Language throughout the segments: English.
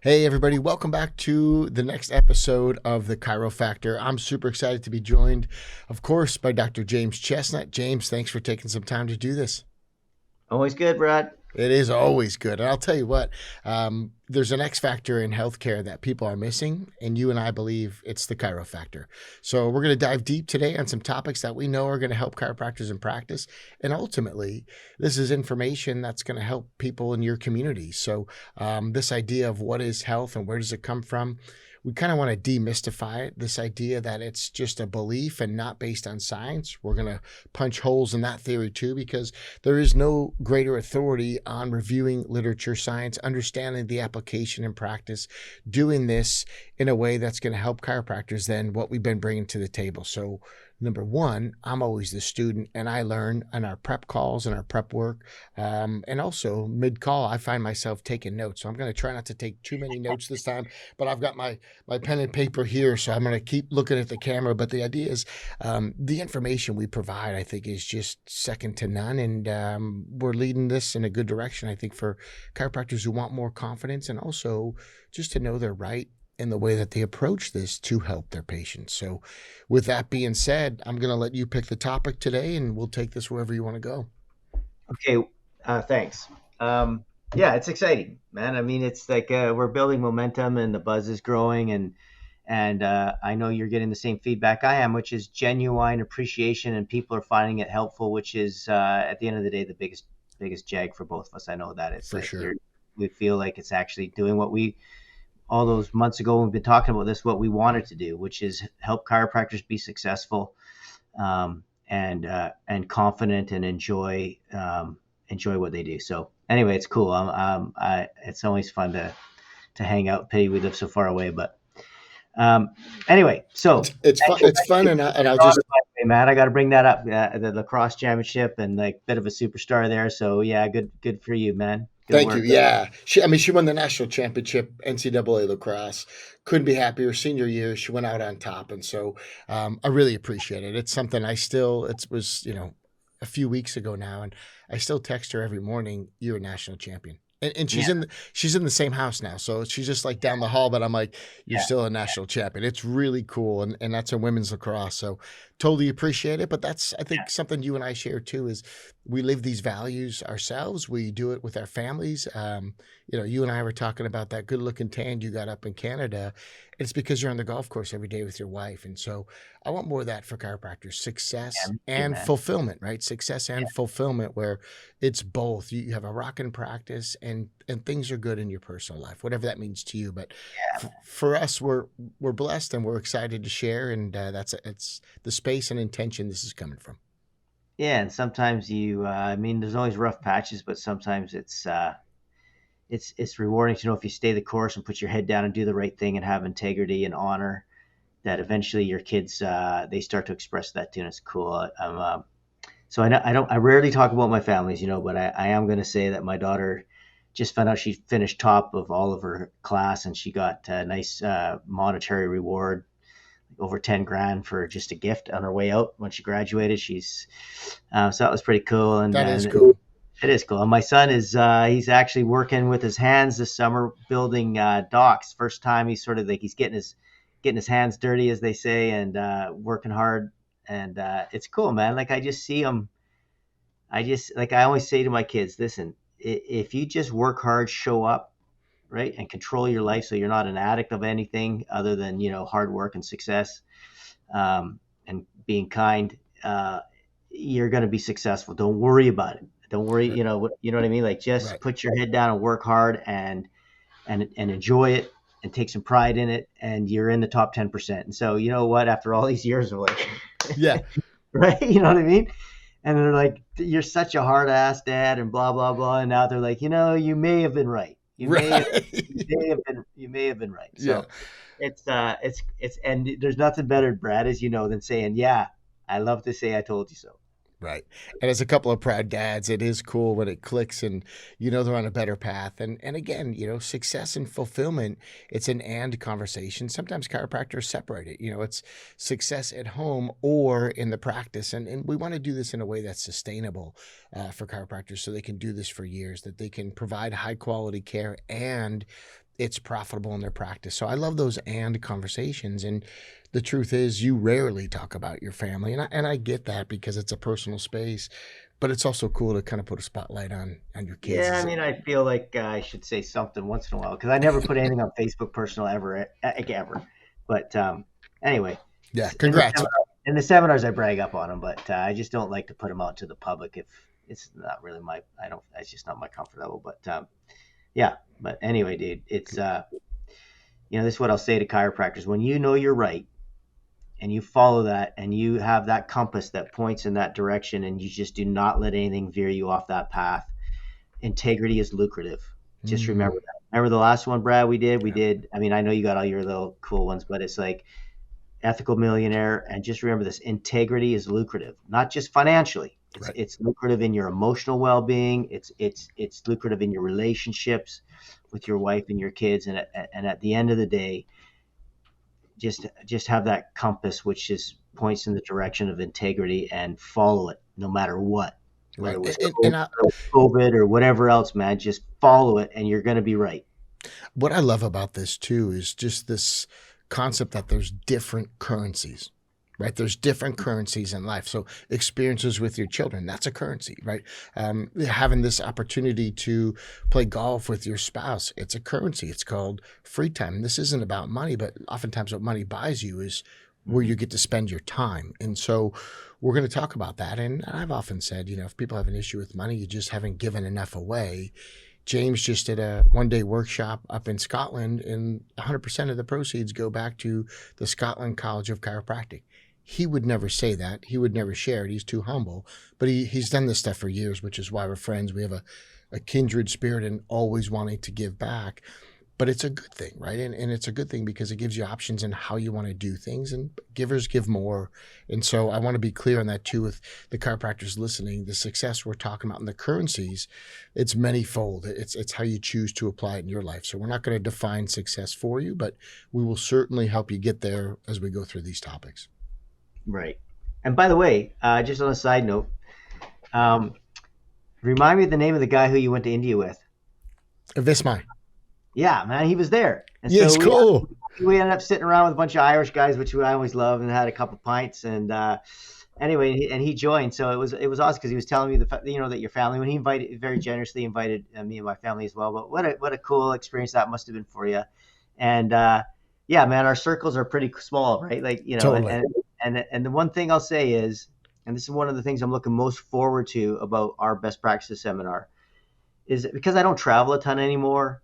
Hey, everybody, welcome back to the next episode of the Chiro-Factor. I'm super excited to be joined, of course, by Dr. James Chestnut. James, thanks for taking some time to do this. Always good, Brad. It is always good. And I'll tell you what, there's an X factor in healthcare that people are missing, and you and I believe it's the Chiro-Factor. So we're going to dive deep today on some topics that we know are going to help chiropractors in practice. And ultimately, this is information that's going to help people in your community. So this idea of what is health and where does it come from, we kind of want to demystify it. This idea that it's just a belief and not based on science. We're going to punch holes in that theory too, because there is no greater authority on reviewing literature, science, understanding the application and practice, doing this in a way that's going to help chiropractors than what we've been bringing to the table. So number one, I'm always the student and I learn on our prep calls and our prep work. And also mid call, I find myself taking notes. So I'm going to try not to take too many notes this time, but I've got my pen and paper here. So I'm going to keep looking at the camera. But the idea is the information we provide, I think, is just second to none. And we're leading this in a good direction, I think, for chiropractors who want more confidence and also just to know they're right in the way that they approach this to help their patients. So with that being said, I'm going to let you pick the topic today and we'll take this wherever you want to go. Okay, thanks. Yeah, it's exciting, man. I mean, it's like we're building momentum and the buzz is growing, and I know you're getting the same feedback I am, which is genuine appreciation, and people are finding it helpful, which is at the end of the day the biggest jag for both of us. I know that it's For like sure. we feel like it's actually doing what we all those months ago when we've been talking about this, what we wanted to do, which is help chiropractors be successful and confident and enjoy what they do. So anyway, it's cool. It's always fun to hang out. Pity we live so far away, but anyway. So It's fun. thanks for It's fun. And, keeping and I'll your daughter just, by me, man. I got to bring that up. The lacrosse championship and like bit of a superstar there. So yeah, good for you, man. Good thank you. work. Yeah. She won the national championship, NCAA lacrosse. Couldn't be happier. Senior year, she went out on top. And so I really appreciate it. It's something it was, a few weeks ago now. And I still text her every morning, you're a national champion. And Yeah, she's in the same house now. So she's just like down the hall, but I'm like, you're yeah, still a national champion. It's really cool. And that's a women's lacrosse. So totally appreciate it. But that's, I yeah. think, something you and I share too is we live these values ourselves. We do it with our families. You and I were talking about that good looking tan you got up in Canada. It's because you're on the golf course every day with your wife. And so I want more of that for chiropractors, Yeah, success me too, and man. fulfillment, right? Success and fulfillment, where it's both. You have a rockin' practice and things are good in your personal life, whatever that means to you. But for us, we're blessed and we're excited to share. And it's the space and intention this is coming from. Yeah, and sometimes I mean, there's always rough patches, but sometimes it's rewarding to know if you stay the course and put your head down and do the right thing and have integrity and honor, that eventually your kids they start to express that too, and it's cool. So I rarely talk about my families, but I am going to say that my daughter just found out she finished top of all of her class, and she got a nice monetary reward, over 10 grand for just a gift on her way out when she graduated. So that was pretty cool. That is And cool. it is cool. And my son he's actually working with his hands this summer, building docks. First time he's sort of like he's getting his hands dirty, as they say, and working hard. And it's cool, man. Like I just see him. I just like I always say to my kids, listen, if you just work hard, show up, right, and control your life, so you're not an addict of anything other than hard work and success, and being kind. You're going to be successful. Don't worry about it. Don't worry. Right. You know what I mean. Like just Right. put your head down and work hard and enjoy it and take some pride in it. And you're in the top 10%. And so you know what? After all these years, of like, Yeah. right? You know what I mean? And they're like, you're such a hard ass dad, and blah blah blah. And now they're like, you may have been right. Right. You may have been right. Yeah. So it's and there's nothing better, Brad, as you know, than saying, yeah, I love to say I told you so. Right. And as a couple of proud dads, it is cool when it clicks and they're on a better path. And again, success and fulfillment, it's an and conversation. Sometimes chiropractors separate it. It's success at home or in the practice. And we want to do this in a way that's sustainable for chiropractors so they can do this for years, that they can provide high quality care and it's profitable in their practice. So I love those and conversations. And the truth is, you rarely talk about your family, and I get that because it's a personal space. But it's also cool to kind of put a spotlight on your kids. Yeah, I mean, I feel like I should say something once in a while because I never put anything on Facebook personal ever. But anyway, Yeah, in the congrats. in the seminars I brag up on them, but I just don't like to put them out to the public if it's not really my. I don't. It's just not my comfort level. But yeah. But anyway, dude, it's this is what I'll say to chiropractors: when you know you're right and you follow that and you have that compass that points in that direction and you just do not let anything veer you off that path, integrity is lucrative. Just remember that. Remember the last one, Brad, we did. I mean, I know you got all your little cool ones, but it's like ethical millionaire. And just remember this, integrity is lucrative, not just financially. It's lucrative in your emotional well-being. It's lucrative in your relationships with your wife and your kids. And at the end of the day, just have that compass, which just points in the direction of integrity and follow it no matter what. Whether it was COVID or whatever else, man, just follow it and you're going to be right. What I love about this too is just this concept that there's different currencies, right? There's different currencies in life. So experiences with your children, that's a currency, right? Having this opportunity to play golf with your spouse, it's a currency. It's called free time. And this isn't about money, but oftentimes what money buys you is where you get to spend your time. And so we're going to talk about that. And I've often said, if people have an issue with money, you just haven't given enough away. James just did a one-day workshop up in Scotland, and 100% of the proceeds go back to the Scotland College of Chiropractic. He would never say that. He would never share it. He's too humble. But he's done this stuff for years, which is why we're friends. We have a kindred spirit and always wanting to give back. But it's a good thing, right? And it's a good thing because it gives you options in how you want to do things, and givers give more. And so I want to be clear on that too with the chiropractors listening. The success we're talking about in the currencies, it's manyfold. It's how you choose to apply it in your life. So we're not going to define success for you, but we will certainly help you get there as we go through these topics. Right. And by the way, just on a side note, remind me of the name of the guy who you went to India with. Vismai. Yeah, man, he was there. And yeah, so it's cool. We ended up sitting around with a bunch of Irish guys, which I always love, and had a couple pints. And anyway, and he joined. So it was awesome because he was telling me that your family, when he very generously invited me and my family as well. But what a cool experience that must have been for you. And yeah, man, our circles are pretty small, right? Like totally. and the one thing I'll say is, and this is one of the things I'm looking most forward to about our best practices seminar, is because I don't travel a ton anymore.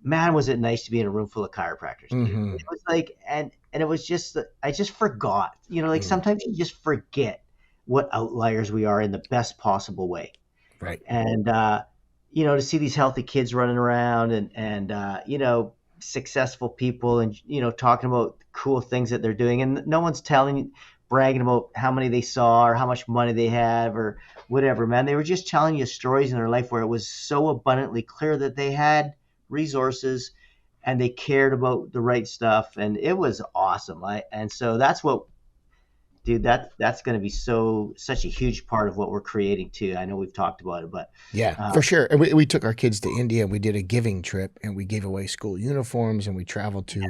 Man, was it nice to be in a room full of chiropractors. Mm-hmm. It was like, and it was just, I just forgot, sometimes you just forget what outliers we are in the best possible way. Right. And, to see these healthy kids running around and successful people and, talking about cool things that they're doing. And no one's bragging about how many they saw or how much money they have or whatever, man. They were just telling you stories in their life where it was so abundantly clear that they had resources and they cared about the right stuff, and it was awesome. And so that's what, dude, that's going to be such a huge part of what we're creating too. I know we've talked about it, but yeah, for sure. And we took our kids to India and we did a giving trip, and we gave away school uniforms, and we traveled to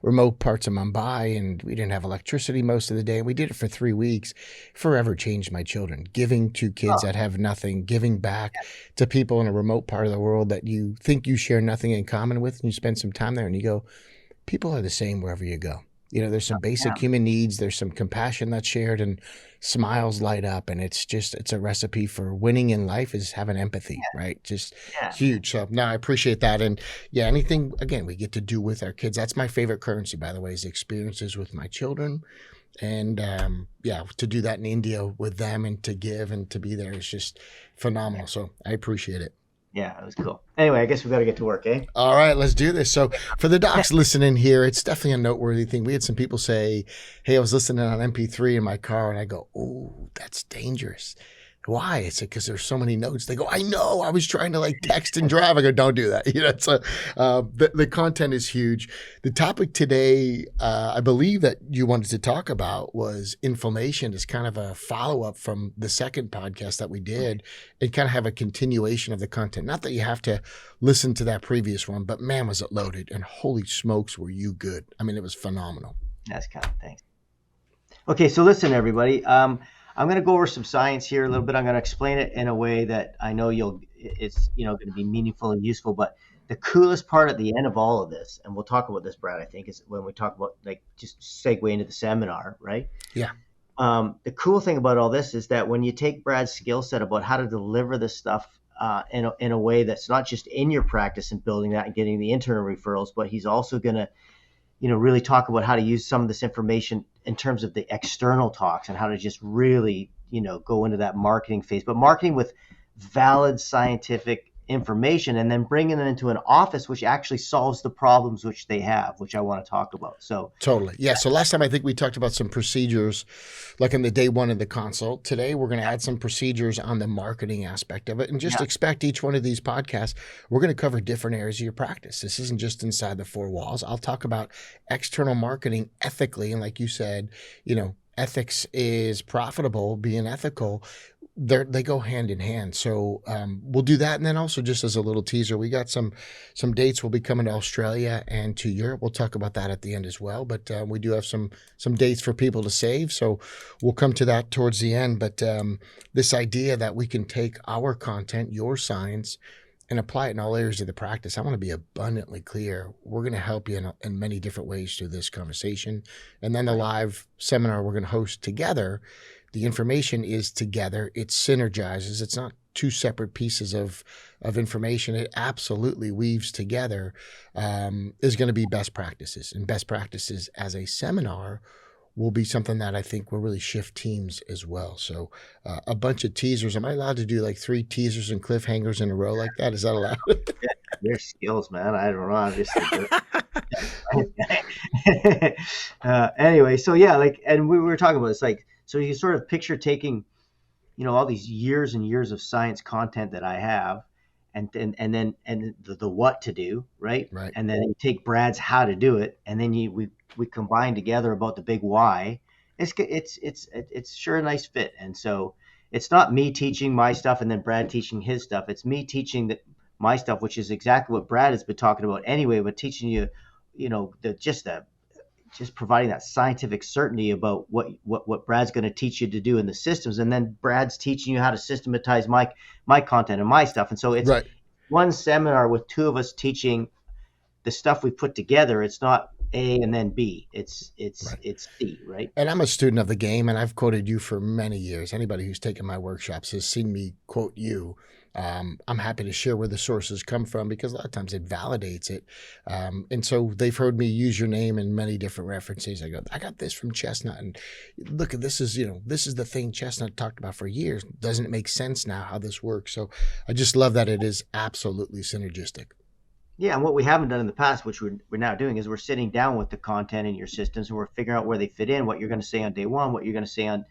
remote parts of Mumbai, and we didn't have electricity most of the day. And we did it for 3 weeks. Forever changed my children. Giving to kids that have nothing, giving back to people in a remote part of the world that you think you share nothing in common with, and you spend some time there and you go, people are the same wherever you go. There's some basic human needs. There's some compassion that's shared, and smiles light up. And it's a recipe for winning in life is having empathy, right? Just huge. So no, I appreciate that. And yeah, anything, again, we get to do with our kids. That's my favorite currency, by the way, is experiences with my children. And to do that in India with them and to give and to be there is just phenomenal. So I appreciate it. Yeah, it was cool. Anyway, I guess we got to get to work, eh? All right, let's do this. So for the docs listening here, it's definitely a noteworthy thing. We had some people say, hey, I was listening on MP3 in my car, and I go, oh, that's dangerous. Why? It's because there's so many notes. They go, I know. I was trying to like text and drive. I go, don't do that. So the content is huge. The topic today, I believe that you wanted to talk about was inflammation. Is kind of a follow up from the second podcast that we did, and kind of have a continuation of the content. Not that you have to listen to that previous one, but man, was it loaded! And holy smokes, were you good? I mean, it was phenomenal. That's kind of thanks. Okay, so listen, everybody. I'm going to go over some science here a little bit. I'm going to explain it in a way that I know it's going to be meaningful and useful. But the coolest part at the end of all of this, and we'll talk about this, Brad, I think, is when we talk about like just segue into the seminar, right? Yeah. The cool thing about all this is that when you take Brad's skill set about how to deliver this stuff in a way that's not just in your practice and building that and getting the internal referrals, but he's also going to really talk about how to use some of this information in terms of the external talks and how to just really, go into that marketing phase, but marketing with valid scientific information and then bringing them into an office which actually solves the problems which they have, which I want to talk about. So totally. Yeah. So last time I think we talked about some procedures like in the day one of the consult. Today we're going to add some procedures on the marketing aspect of it, and just expect each one of these podcasts, we're going to cover different areas of your practice. This isn't just inside the four walls. I'll talk about external marketing ethically. And like you said, ethics is profitable, being ethical. They go hand in hand. So we'll do that. And then also just as a little teaser, we got some dates. We'll be coming to Australia and to Europe. We'll talk about that at the end as well. But we do have some dates for people to save. So we'll come to that towards the end. But this idea that we can take our content, your science, and apply it in all areas of the practice. I want to be abundantly clear. We're going to help you in many different ways through this conversation. And then the live seminar we're going to host together. The information is together. It synergizes. It's not two separate pieces of information. It absolutely weaves together. Is going to be best practices, and best practices as a seminar will be something that I think will really shift teams as well. So a bunch of teasers. Am I allowed to do like 3 teasers and cliffhangers in a row like that? Is that allowed? Your skills, man. I don't know. I'm just anyway. So yeah, and we were talking about it's like. So you sort of picture taking, all these years and years of science content that I have, and then the what to do, right? Right. And then you take Brad's how to do it, and then we combine together about the big why. It's sure a nice fit. And so it's not me teaching my stuff and then Brad teaching his stuff. It's me teaching my stuff, which is exactly what Brad has been talking about anyway, but teaching you, just providing that scientific certainty about what Brad's going to teach you to do in the systems. And then Brad's teaching you how to systematize my content and my stuff. And so it's one seminar with 2 of us teaching the stuff we put together. It's not A and then B. It's C, right? And I'm a student of the game, and I've quoted you for many years. Anybody who's taken my workshops has seen me quote you. I'm happy to share where the sources come from because a lot of times it validates it. And so they've heard me use your name in many different references. I go, I got this from Chestnut, and look at this is the thing Chestnut talked about for years. Doesn't it make sense now how this works? So I just love that it is absolutely synergistic. Yeah, and what we haven't done in the past, which we're now doing, is we're sitting down with the content in your systems and we're figuring out where they fit in, what you're going to say on day 1, what you're going to say on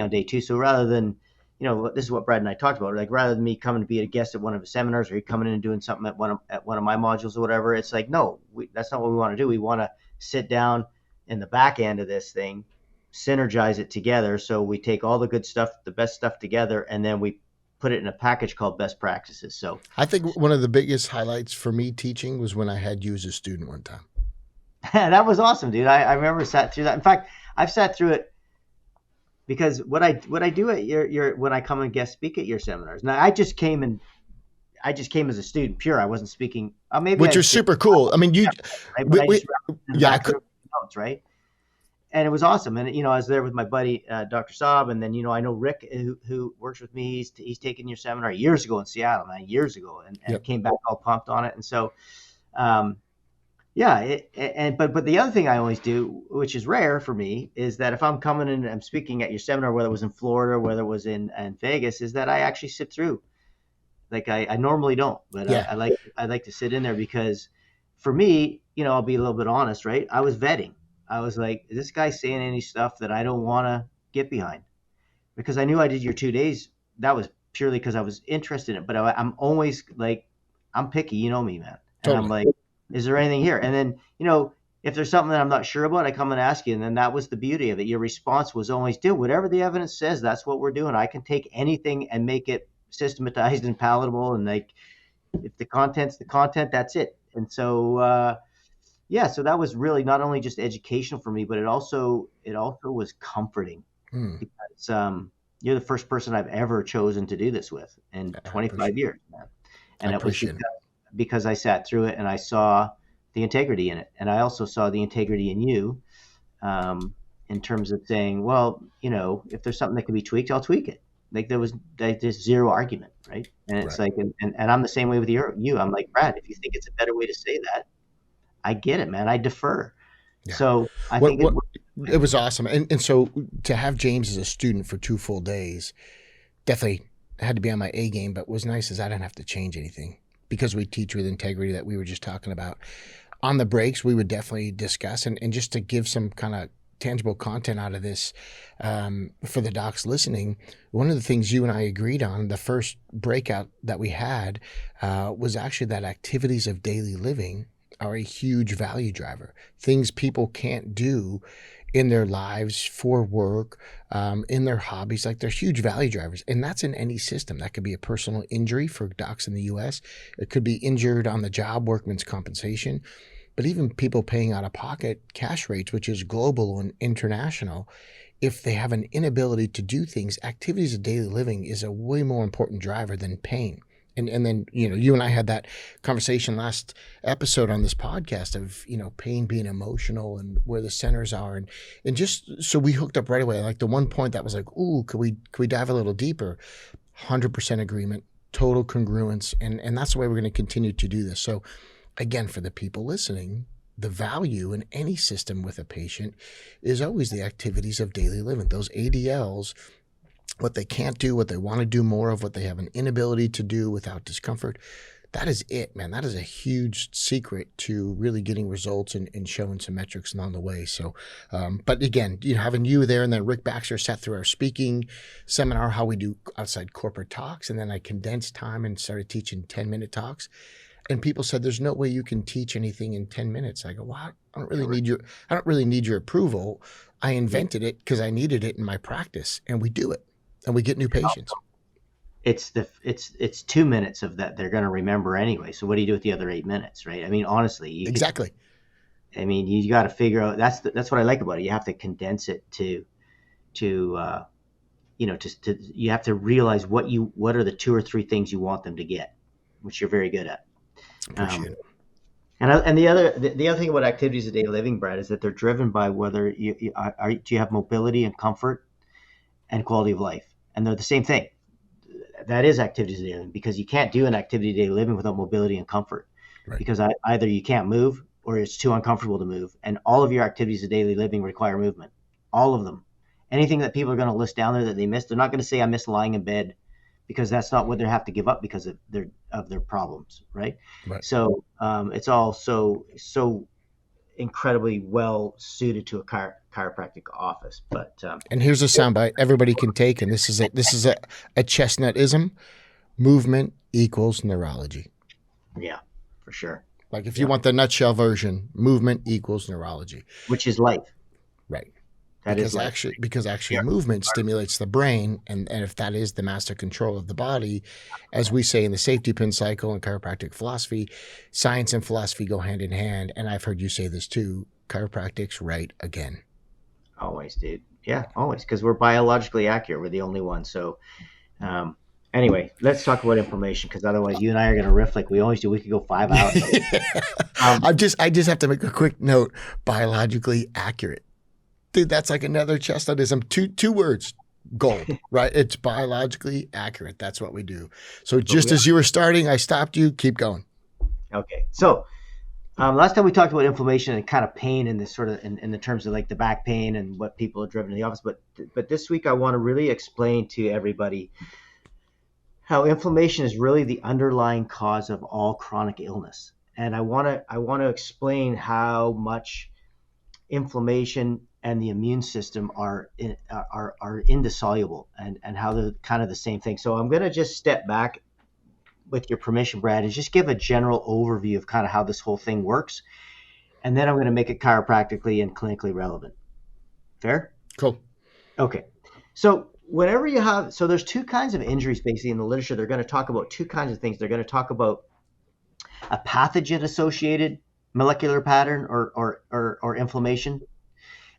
day 2. So rather than this is what Brad and I talked about. Like rather than me coming to be a guest at one of his seminars or you coming in and doing something at one of my modules or whatever, it's like, no, that's not what we want to do. We want to sit down in the back end of this thing, synergize it together. So we take all the good stuff, the best stuff together, and then we put it in a package called best practices. So I think one of the biggest highlights for me teaching was when I had you as a student one time. That was awesome, dude. I remember sat through that. In fact, I've sat through it. Because what I do at your when I come and guest speak at your seminars. Now I just came as a student, pure. I wasn't speaking. Which is super cool. I mean, notes, right? And it was awesome. And I was there with my buddy Dr. Saab, and then I know Rick who works with me. He's taken your seminar years ago in Seattle, man, years ago, and came back all pumped on it. And so, but the other thing I always do, which is rare for me, is that if I'm coming in and I'm speaking at your seminar, whether it was in Florida or whether it was in Vegas, is that I actually sit through. Like I normally don't, but I like to sit in there because for me, I'll be a little bit honest, right? I was vetting. I was like, is this guy saying any stuff that I don't want to get behind? Because I knew I did your 2 days that was purely because I was interested in it. But I'm always like, I'm picky, you know me, man. And I'm Totally. like, is there anything here? And then, if there's something that I'm not sure about, I come and ask you. And then that was the beauty of it. Your response was always, dude, whatever the evidence says, that's what we're doing. I can take anything and make it systematized and palatable. And like, if the content's the content, that's it. And so, yeah, so that was really not only just educational for me, but it also was comforting Mm, because you're the first person I've ever chosen to do this with in I 25 years, man. I And it was appreciate it. because I sat through it and I saw the integrity in it, and I also saw the integrity in you, um, in terms of saying, well, if there's something that can be tweaked, I'll tweak it. Like there was like, there's zero argument, right? And it's Right. like, and I'm the same way with you. I'm like, Brad, if you think it's a better way to say that, I get it, man. I defer. Yeah. So I What think it what worked. it was awesome. And so to have James as a student for 2 full days definitely had to be on my A game, but was nice is I didn't have to change anything because we teach with integrity that we were just talking about. On the breaks, we would definitely discuss and just to give some kind of tangible content out of this for the docs listening. One of the things you and I agreed on the first breakout that we had was actually that activities of daily living are a huge value driver. Things people can't do in their lives for work, in their hobbies, like they're huge value drivers. And that's in any system. That could be a personal injury for docs in the US. It could be injured on the job, workman's compensation, but even people paying out of pocket cash rates, which is global and international, if they have an inability to do things, activities of daily living is a way more important driver than pain. And then, you and I had that conversation last episode on this podcast of, pain being emotional and where the centers are. And just so we hooked up right away, like the one point that was like, ooh, could we dive a little deeper? 100% agreement, total congruence. And that's the way we're going to continue to do this. So again, for the people listening, the value in any system with a patient is always the activities of daily living. Those ADLs, what they can't do, what they want to do more of, what they have an inability to do without discomfort. That is it, man. That is a huge secret to really getting results and showing some metrics along the way. So, but again, having you there and then Rick Baxter sat through our speaking seminar, how we do outside corporate talks. And then I condensed time and started teaching 10-minute talks. And people said, there's no way you can teach anything in 10 minutes. I go, well, I don't really need your approval. I Yeah. invented it because I needed it in my practice, and we do it and we get new patients. It's 2 minutes of that they're going to remember anyway. So what do you do with the other 8 minutes, right? I mean, honestly, Exactly. you got to figure out. That's what I like about it. You have to condense it to you have to realize what are the 2 or 3 things you want them to get, which you're very good at. Appreciate Um, it. and the other thing about activities of daily living, Brad, is that they're driven by whether do you have mobility and comfort and quality of life, and they're the same thing. That is activities of daily living, because you can't do an activity of daily living without mobility and comfort, Right. because either you can't move or it's too uncomfortable to move, and all of your activities of daily living require movement, all of them. Anything that people are going to list down there that they miss, they're not going to say I miss lying in bed, because that's not what they have to give up because of their problems, right? Right. So it's all so incredibly well suited to a chiropractic office. But And here's a soundbite everybody can take, and this is a chestnutism. Movement equals neurology. yeah, for sure. Like if you Yeah, want the nutshell version, movement equals neurology. which is life. Right. That is life. Because Yeah. actually movement stimulates the brain, and if that is the master control of the body, as we say in the safety pin cycle and chiropractic philosophy, science and philosophy go hand in hand. And I've heard you say this too, chiropractic's right again. Always, dude. Yeah, always, because we're biologically accurate. We're the only ones. So, um, anyway, let's talk about inflammation, because otherwise, you and I are going to riff like we always do. We could go 5 hours. Um, I just have to make a quick note, biologically accurate. Dude, that's like another chestnutism. Two words, gold, right? It's biologically accurate. That's what we do. So just as you were starting, I stopped you. Keep going. okay, so last time we talked about inflammation and kind of pain in this sort of in the terms of like the back pain and what people are driven to the office. But this week I want to really explain to everybody how inflammation is really the underlying cause of all chronic illness. And I want to explain how much inflammation and the immune system are indissoluble, and how they're kind of the same thing. So I'm going to just step back, with your permission, Brad, and just give a general overview of kind of how this whole thing works, and then I'm going to make it chiropractically and clinically relevant. Fair? Cool. Okay. So whenever you have, so there's two kinds of injuries basically in the literature. They're going to talk about two kinds of things. They're going to talk about a pathogen associated molecular pattern or inflammation,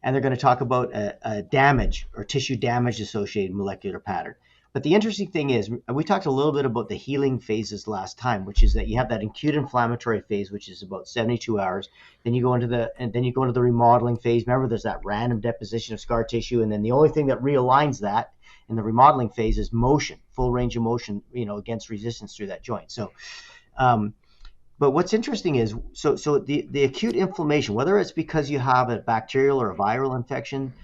and they're going to talk about a damage or tissue damage associated molecular pattern. But the interesting thing is, we talked a little bit about the healing phases last time, which is that you have that acute inflammatory phase, which is about 72 hours. Then you go into the remodeling phase. Remember, there's that random deposition of scar tissue, and then the only thing that realigns that in the remodeling phase is motion, full range of motion, against resistance through that joint. So, but what's interesting is, so the acute inflammation, whether it's because you have a bacterial or a viral infection,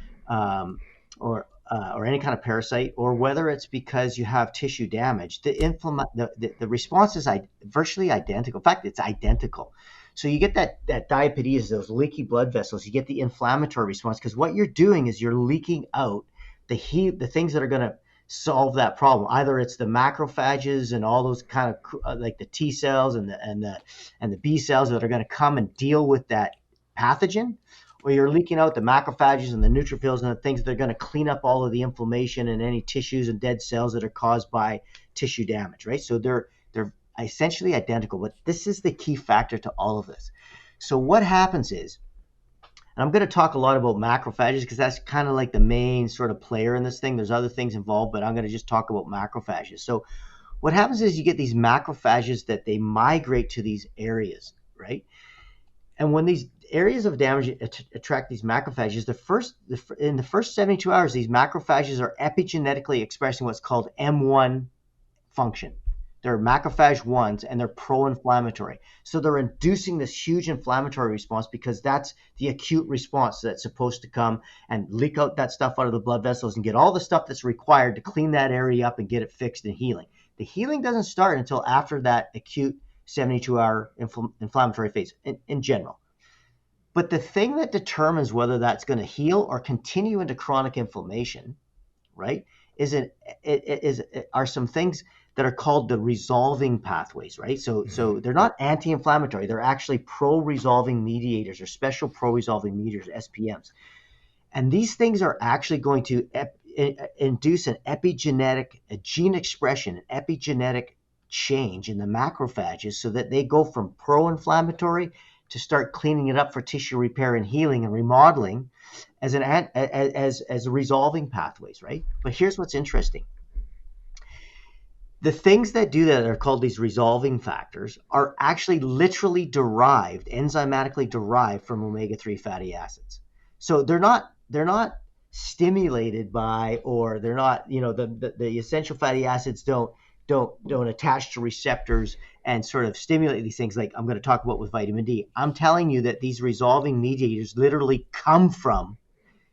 or any kind of parasite, or whether it's because you have tissue damage, the response is virtually identical. In fact, it's identical. So you get that diapetes, those leaky blood vessels. You get the inflammatory response because what you're doing is you're leaking out the things that are going to solve that problem. Either it's the macrophages and all those kind of like the T cells and the B cells that are going to come and deal with that pathogen, or you're leaking out the macrophages and the neutrophils and the things that are going to clean up all of the inflammation and any tissues and dead cells that are caused by tissue damage, right? So they're essentially identical, but this is the key factor to all of this. So what happens is, and I'm going to talk a lot about macrophages because that's kind of like the main sort of player in this thing. There's other things involved, but I'm going to just talk about macrophages. So what happens is you get these macrophages that they migrate to these areas, right? And when these areas of damage attract these macrophages, in the first 72 hours, these macrophages are epigenetically expressing what's called M1 function. They're macrophage 1s, and they're pro-inflammatory. So they're inducing this huge inflammatory response because that's the acute response that's supposed to come and leak out that stuff out of the blood vessels and get all the stuff that's required to clean that area up and get it fixed and healing. The healing doesn't start until after that acute 72-hour inflammatory phase in general. But the thing that determines whether that's going to heal or continue into chronic inflammation, right, are some things that are called the resolving pathways, right? So they're not anti-inflammatory. They're actually pro-resolving mediators, or special pro-resolving mediators, SPMs. And these things are actually going to induce a gene expression, an epigenetic change in the macrophages so that they go from pro-inflammatory to start cleaning it up for tissue repair and healing and remodeling as resolving pathways, right? But here's what's interesting. The things that do that are called these resolving factors are actually literally enzymatically derived from omega-3 fatty acids. So they're not stimulated by, or they're not, the essential fatty acids don't attach to receptors and sort of stimulate these things like I'm going to talk about with vitamin D. I'm telling you that these resolving mediators literally come from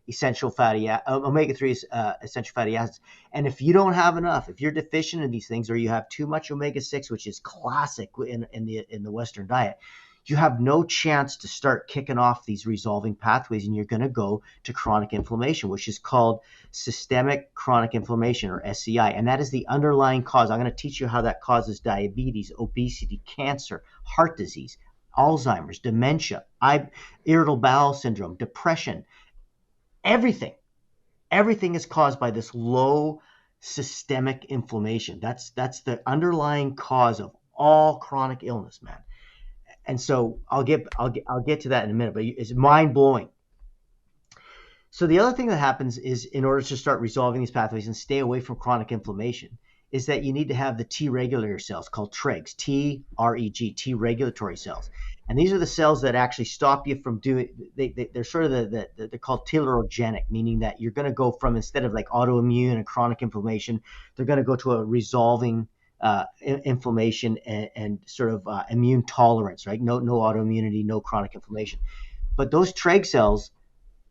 omega-3 essential fatty acids. And if you don't have enough, if you're deficient in these things, or you have too much omega-6, which is classic in the Western diet, you have no chance to start kicking off these resolving pathways, and you're going to go to chronic inflammation, which is called systemic chronic inflammation, or SCI. And that is the underlying cause. I'm going to teach you how that causes diabetes, obesity, cancer, heart disease, Alzheimer's, dementia, irritable bowel syndrome, depression. Everything is caused by this low systemic inflammation. That's the underlying cause of all chronic illness, man. And so I'll get to that in a minute, but it's mind blowing. So the other thing that happens is, in order to start resolving these pathways and stay away from chronic inflammation, is that you need to have the T regulator cells called TREGs, T-R-E-G, T regulatory cells. And these are the cells that actually stop you from doing, they're sort of they're called telerogenic, meaning that you're going to go from, instead of like autoimmune and chronic inflammation, they're going to go to a resolving inflammation and sort of immune tolerance, right? No autoimmunity, no chronic inflammation. But those TREG cells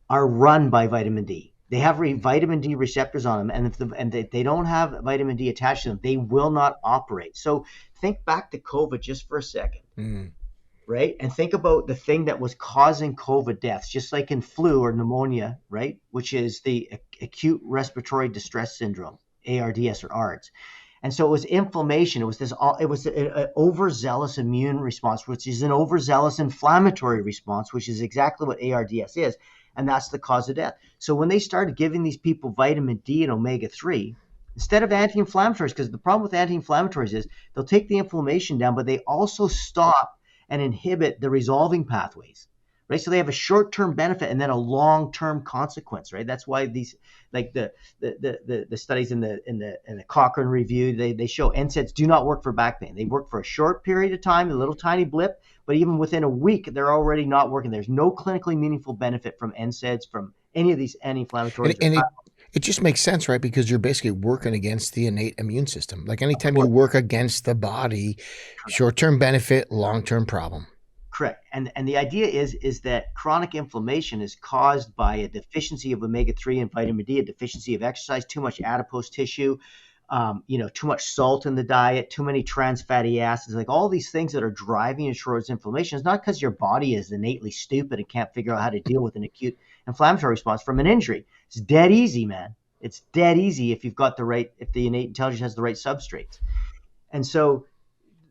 are run by vitamin D. They have vitamin D receptors on them, and if they don't have vitamin D attached to them, they will not operate. So think back to COVID just for a second, right? And think about the thing that was causing COVID deaths, just like in flu or pneumonia, right? Which is the acute respiratory distress syndrome, ARDS or ARDS. And so it was inflammation. It was an overzealous immune response, which is an overzealous inflammatory response, which is exactly what ARDS is. And that's the cause of death. So when they started giving these people vitamin D and omega-3, instead of anti-inflammatories, because the problem with anti-inflammatories is they'll take the inflammation down, but they also stop and inhibit the resolving pathways, right? So they have a short-term benefit and then a long-term consequence, right? That's why these, like the studies in the Cochrane review, they show NSAIDs do not work for back pain. They work for a short period of time, a little tiny blip, but even within a week, they're already not working. There's no clinically meaningful benefit from NSAIDs, from any of these anti-inflammatories. And it just makes sense, right? Because you're basically working against the innate immune system. Like anytime you Correct. work against the body, short-term benefit, long-term problem. Correct. And the idea is that chronic inflammation is caused by a deficiency of omega-3 and vitamin D, a deficiency of exercise, too much adipose tissue, too much salt in the diet, too many trans fatty acids, like all these things that are driving you towards inflammation. It's not because your body is innately stupid and can't figure out how to deal with an acute inflammatory response from an injury. It's dead easy, man. It's dead easy if if the innate intelligence has the right substrates. And so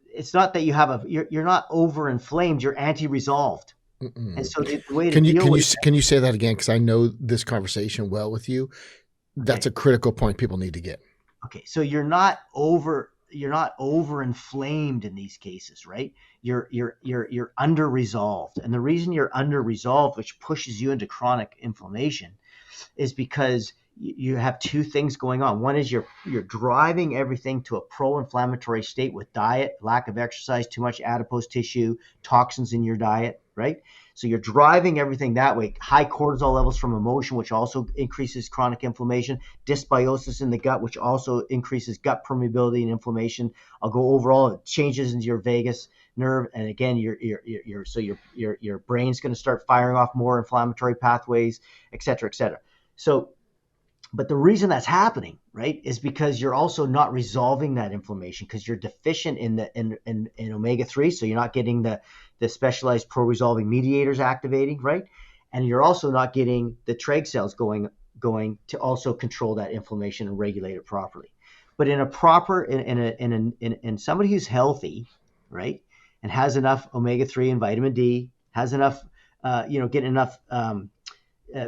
it's not that you're not overinflamed, you're anti-resolved. And so the way to deal with can you say that again? Because I know this conversation well with you. That's a critical point people need to get. Okay, so you're not over-inflamed in these cases, right? You're under-resolved. And the reason you're under-resolved, which pushes you into chronic inflammation, is because you have two things going on. One is you're driving everything to a pro-inflammatory state with diet, lack of exercise, too much adipose tissue, toxins in your diet, right? So you're driving everything that way. High cortisol levels from emotion, which also increases chronic inflammation. Dysbiosis in the gut, which also increases gut permeability and inflammation. I'll go overall. It changes into your vagus nerve, and again, your brain's going to start firing off more inflammatory pathways, et cetera, et cetera. So, but the reason that's happening, right, is because you're also not resolving that inflammation because you're deficient in omega-3, so you're not getting the specialized pro-resolving mediators activating, right? And you're also not getting the Treg cells going to also control that inflammation and regulate it properly. But in somebody who's healthy, right, and has enough omega-3 and vitamin D, has enough, getting enough.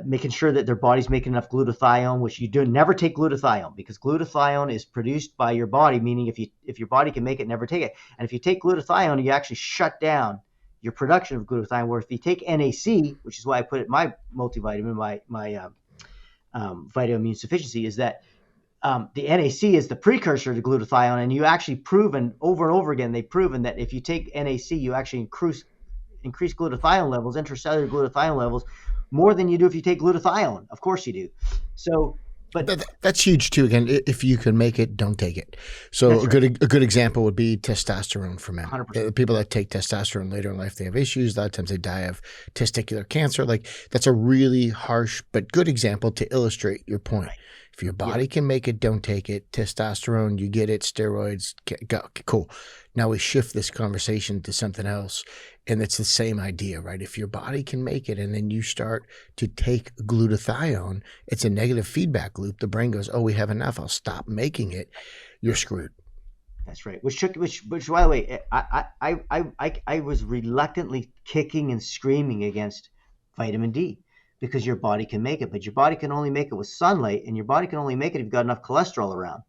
Making sure that their body's making enough glutathione, which you do never take glutathione because glutathione is produced by your body, meaning if your body can make it, never take it. And if you take glutathione, you actually shut down your production of glutathione. Where if you take NAC, which is why I put it in my multivitamin, my vitamin immune sufficiency, is that the NAC is the precursor to glutathione, and you actually proven over and over again, they've proven that if you take NAC, you actually increase glutathione levels, intracellular glutathione levels, more than you do if you take glutathione. Of course you do. So, but that's huge too. Again, if you can make it, don't take it. So a good example would be testosterone for men. 100%. The people that take testosterone later in life, they have issues. A lot of times they die of testicular cancer. Like that's a really harsh but good example to illustrate your point. Right. If your body can make it, don't take it. Testosterone, you get it. Steroids, go. Cool. Now we shift this conversation to something else. And it's the same idea, right? If your body can make it and then you start to take glutathione, it's a negative feedback loop. The brain goes, oh, we have enough. I'll stop making it. You're screwed. That's right. Which by the way, I was reluctantly kicking and screaming against vitamin D because your body can make it, but your body can only make it with sunlight, and your body can only make it if you've got enough cholesterol around.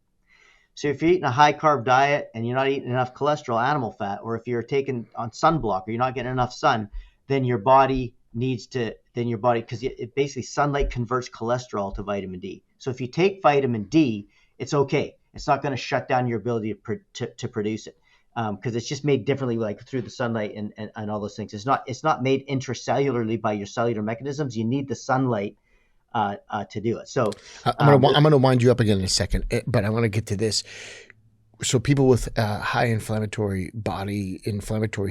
So if you're eating a high carb diet and you're not eating enough cholesterol, animal fat, or if you're taking on sunblock or you're not getting enough sun, then your body because it basically sunlight converts cholesterol to vitamin D. So if you take vitamin D, it's okay. It's not going to shut down your ability to produce it because it's just made differently, like through the sunlight and all those things. It's not made intracellularly by your cellular mechanisms. You need the sunlight to do it. So I'm going to wind you up again in a second, but I want to get to this. So people with high inflammatory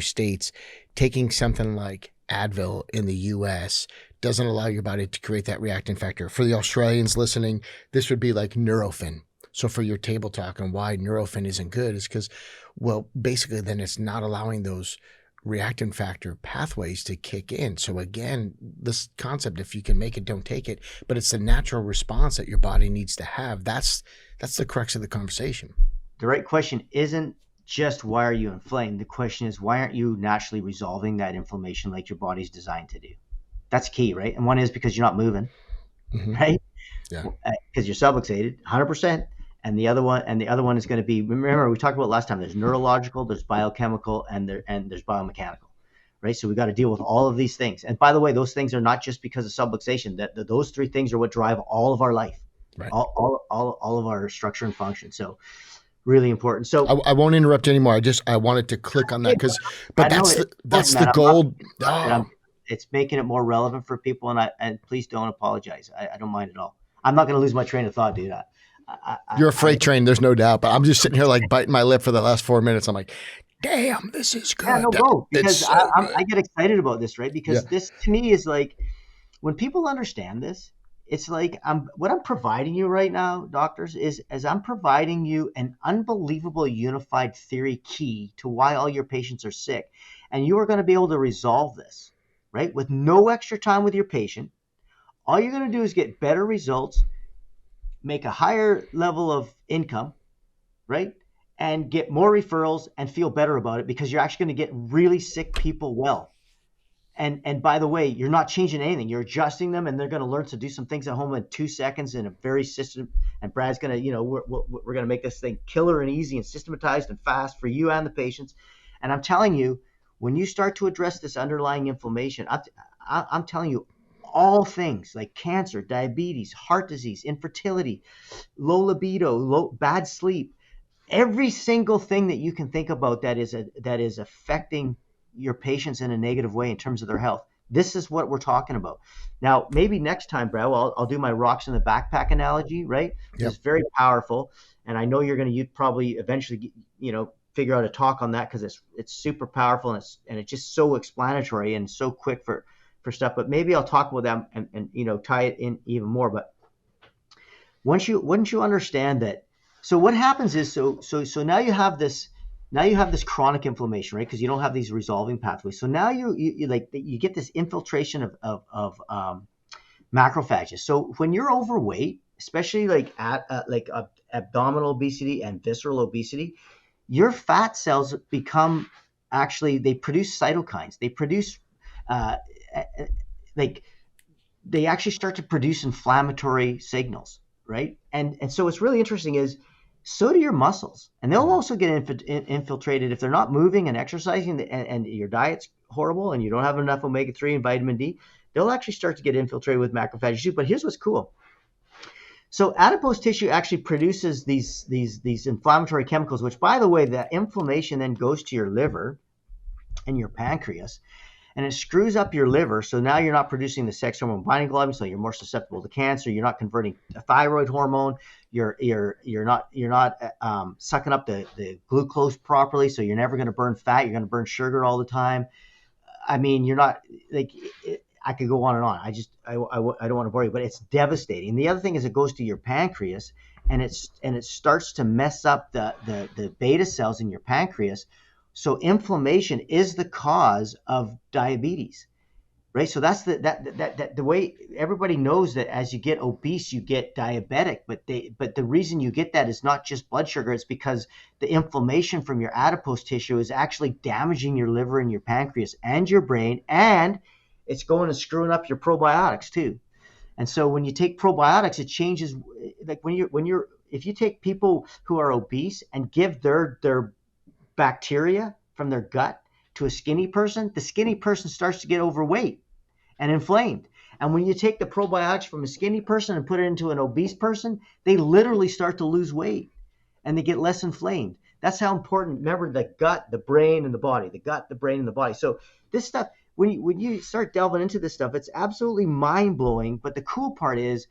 states, taking something like Advil in the U.S. doesn't allow your body to create that reactant factor. For the Australians listening, this would be like Nurofen. So for your table talk and why Nurofen isn't good is because, well, basically then it's not allowing those reactant factor pathways to kick in. So again, this concept, if you can make it, don't take it, but it's the natural response that your body needs to have. That's the crux of the conversation. The right question isn't just why are you inflamed? The question is, why aren't you naturally resolving that inflammation like your body's designed to do? That's key, right? And one is because you're not moving, Mm-hmm. right? Yeah. Because you're subluxated 100%. And the other one is going to be, remember we talked about last time, there's neurological, there's biochemical, and there's biomechanical, right? So we got to deal with all of these things. And by the way, those things are not just because of subluxation. Those three things are what drive all of our life, Right. all of our structure and function. So really important. So I won't interrupt anymore. I wanted to click on that but that's the gold. It's making it more relevant for people, and please don't apologize. I don't mind at all. I'm not going to lose my train of thought, dude. You're a freight train, there's no doubt. But I'm just sitting here like biting my lip for the last 4 minutes. I'm like, damn, this is good. Yeah, no, go, because I get excited about this, right? Because this to me is like, when people understand this, it's like what I'm providing you right now, doctors, is I'm providing you an unbelievable unified theory key to why all your patients are sick. And you are going to be able to resolve this, right? With no extra time with your patient. All you're going to do is get better results, make a higher level of income, right? And get more referrals and feel better about it, because you're actually going to get really sick people well. And by the way, you're not changing anything. You're adjusting them, and they're going to learn to do some things at home in 2 seconds in a very system. And Brad's going to, we're going to make this thing killer and easy and systematized and fast for you and the patients. And I'm telling you, when you start to address this underlying inflammation, I'm telling you, all things like cancer, diabetes, heart disease, infertility, low libido, bad sleep, every single thing that you can think about that is affecting your patients in a negative way in terms of their health. This is what we're talking about. Now, maybe next time, Brad, I'll do my rocks in the backpack analogy, right? Yep. It's very powerful. And I know you're going to probably eventually, figure out a talk on that, because it's super powerful, and it's just so explanatory and so quick for stuff. But maybe I'll talk with them and tie it in even more. But once you understand that, so what happens is, so now you have this chronic inflammation, right? Because you don't have these resolving pathways. So now you get this infiltration of macrophages. So when you're overweight, especially like abdominal obesity and visceral obesity, your fat cells they produce cytokines. They produce they actually start to produce inflammatory signals, right? And so what's really interesting is, so do your muscles, and they'll also get infiltrated if they're not moving and exercising, and your diet's horrible and you don't have enough omega-3 and vitamin D. They'll actually start to get infiltrated with macrophages too. But here's what's cool. So adipose tissue actually produces these inflammatory chemicals, which, by the way, that inflammation then goes to your liver and your pancreas, and it screws up your liver. So now you're not producing the sex hormone binding globulin, so you're more susceptible to cancer. You're not converting a thyroid hormone. You're not sucking up the glucose properly, so you're never going to burn fat. You're going to burn sugar all the time. I mean, you're not like I could go on and on. I don't want to bore you, but it's devastating. And the other thing is, it goes to your pancreas, and it starts to mess up the beta cells in your pancreas. So inflammation is the cause of diabetes, right? So that's the way everybody knows that as you get obese, you get diabetic. But the reason you get that is not just blood sugar. It's because the inflammation from your adipose tissue is actually damaging your liver and your pancreas and your brain, and it's going and screwing up your probiotics too. And so when you take probiotics, it changes. Like if you take people who are obese and give their bacteria from their gut to a skinny person, the skinny person starts to get overweight and inflamed. And when you take the probiotics from a skinny person and put it into an obese person, they literally start to lose weight and they get less inflamed. That's how important. Remember, the gut, the brain, and the body. The gut, the brain, and the body. So this stuff, when you start delving into this stuff, it's absolutely mind-blowing. But the cool part is,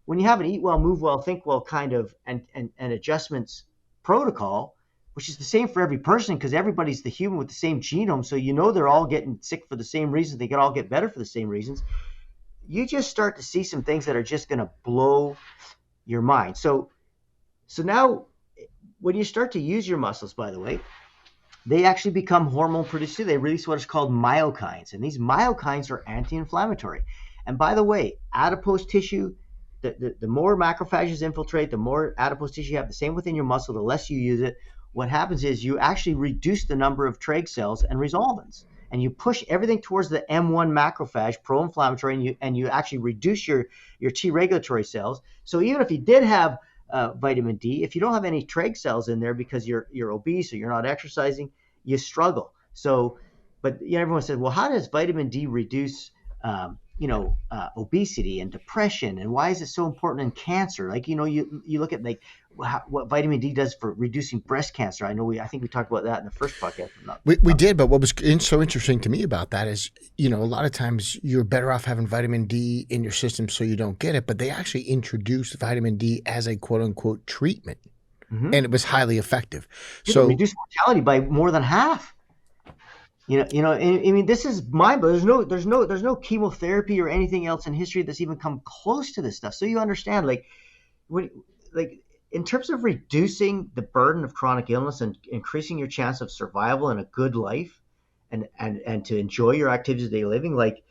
when you have an eat well, move well, think well kind of and adjustments protocol, which is the same for every person, because everybody's the human with the same genome. So they're all getting sick for the same reasons. They can all get better for the same reasons. You just start to see some things that are just going to blow your mind. So now when you start to use your muscles, by the way, they actually become hormone produced too. They release what is called myokines, and these myokines are anti-inflammatory. And by the way, adipose tissue, the more macrophages infiltrate, the more adipose tissue you have, the same within your muscle, the less you use it. What happens is you actually reduce the number of Treg cells and resolvins, and you push everything towards the M1 macrophage, pro-inflammatory, and you actually reduce your T regulatory cells. So even if you did have vitamin D, if you don't have any Treg cells in there because you're obese or you're not exercising, you struggle. So, but everyone said, well, how does vitamin D reduce obesity and depression, and why is it so important in cancer? Like, you look at like what vitamin D does for reducing breast cancer. I think we talked about that in the first podcast. We did, but what was so interesting to me about that is, a lot of times you're better off having vitamin D in your system so you don't get it, but they actually introduced vitamin D as a quote unquote treatment, and it was highly effective. So reduce mortality by more than half. I mean, this is mind blowing. There's no chemotherapy or anything else in history that's even come close to this stuff. So you understand, in terms of reducing the burden of chronic illness and increasing your chance of survival and a good life, and to enjoy your activities of daily living, like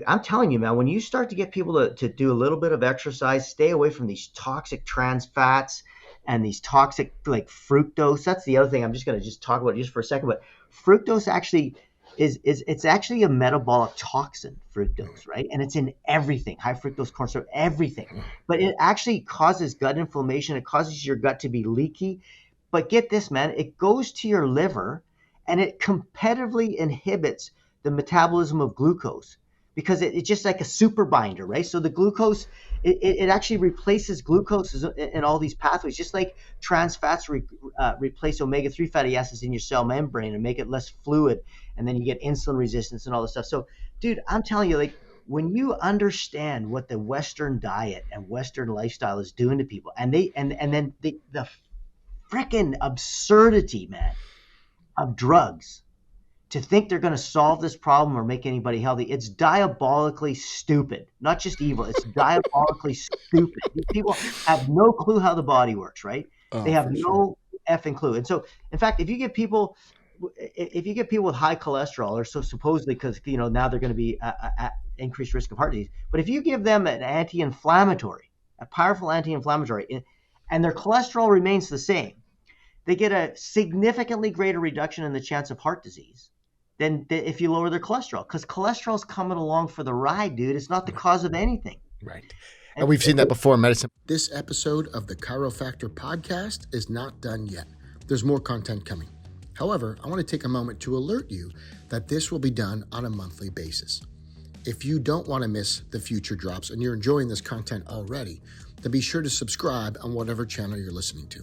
I'm telling you, man, when you start to get people to do a little bit of exercise, stay away from these toxic trans fats and these toxic like fructose. That's the other thing I'm just going to talk about just for a second. But fructose actually it's actually a metabolic toxin, fructose, right? And it's in everything, high fructose corn syrup, everything. But it actually causes gut inflammation. It causes your gut to be leaky. But get this, man, it goes to your liver and it competitively inhibits the metabolism of glucose, because it's just like a super binder, right? So the glucose, it actually replaces glucose in all these pathways, just like trans fats replace omega-3 fatty acids in your cell membrane and make it less fluid, and then you get insulin resistance and all this stuff. So, dude, I'm telling you, like, when you understand what the Western diet and Western lifestyle is doing to people, and then the freaking absurdity, man, of drugs, to think they're going to solve this problem or make anybody healthy, it's diabolically stupid. Not just evil, it's diabolically stupid. These people have no clue how the body works, right? They have no effing clue. And so, in fact, if you get people with high cholesterol, or so supposedly, because now they're going to be at increased risk of heart disease, but if you give them an anti-inflammatory, a powerful anti-inflammatory, and their cholesterol remains the same, they get a significantly greater reduction in the chance of heart disease than if you lower their cholesterol, because cholesterol's coming along for the ride, dude. It's not the cause of anything. Right. And we've seen that before in medicine. This episode of the Chiro-Factor podcast is not done yet. There's more content coming. However, I want to take a moment to alert you that this will be done on a monthly basis. If you don't want to miss the future drops and you're enjoying this content already, then be sure to subscribe on whatever channel you're listening to.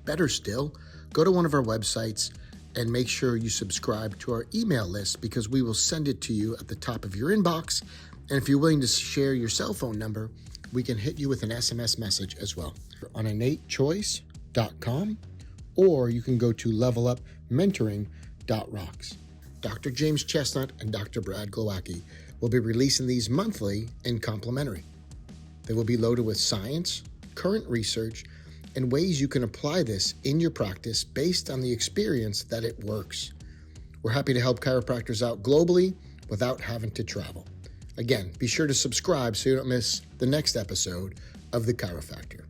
Better still, go to one of our websites and make sure you subscribe to our email list, because we will send it to you at the top of your inbox. And if you're willing to share your cell phone number, we can hit you with an SMS message as well on innatechoice.com, or you can go to levelupmentoring.rocks. Dr. James Chestnut and Dr. Brad Glowaki will be releasing these monthly and complimentary. They will be loaded with science, current research, and ways you can apply this in your practice based on the experience that it works. We're happy to help chiropractors out globally without having to travel. Again, be sure to subscribe so you don't miss the next episode of the Chiro-Factor.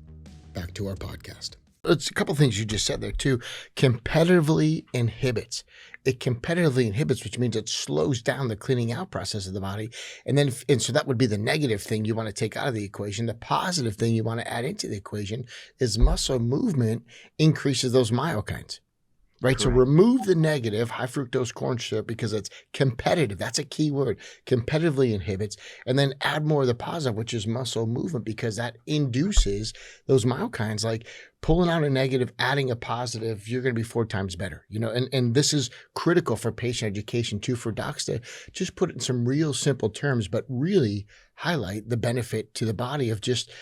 Back to our podcast. It's a couple things you just said there too. Competitively inhibits. It competitively inhibits, which means it slows down the cleaning out process of the body. And so that would be the negative thing you want to take out of the equation. The positive thing you want to add into the equation is muscle movement increases those myokines. Right. Correct. So remove the negative, high fructose corn syrup, because it's competitive. That's a key word. Competitively inhibits. And then add more of the positive, which is muscle movement, because that induces those myokines. Like pulling out a negative, adding a positive, you're going to be 4 times better. And this is critical for patient education too, for docs to just put it in some real simple terms, but really highlight the benefit to the body of just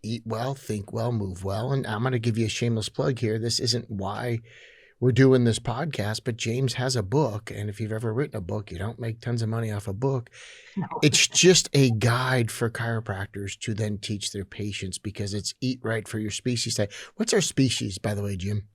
eat well, think well, move well. And I'm going to give you a shameless plug here. This isn't why we're doing this podcast, but James has a book. And if you've ever written a book, you don't make tons of money off a book. No. It's just a guide for chiropractors to then teach their patients, because it's eat right for your species type. What's our species, by the way, Jim?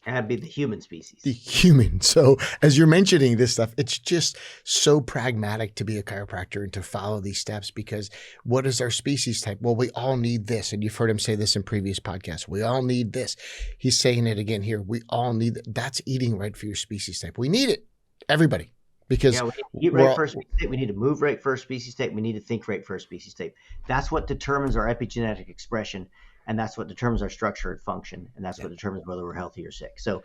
That'd be the human The species. human. So as you're mentioning this stuff, it's just so pragmatic to be a chiropractor and to follow these steps, because what is our species type? Well, we all need this. And you've heard him say this in previous podcasts. We all need this. He's saying it again here. We all need that's eating right for your species type. We need it. Everybody. Because Yeah, we need to eat we're right all, first species type. We need to move right first species type. We need to think right first species type. That's what determines our epigenetic expression, and that's what determines our structure and function, and that's yeah. what determines whether we're healthy or sick. So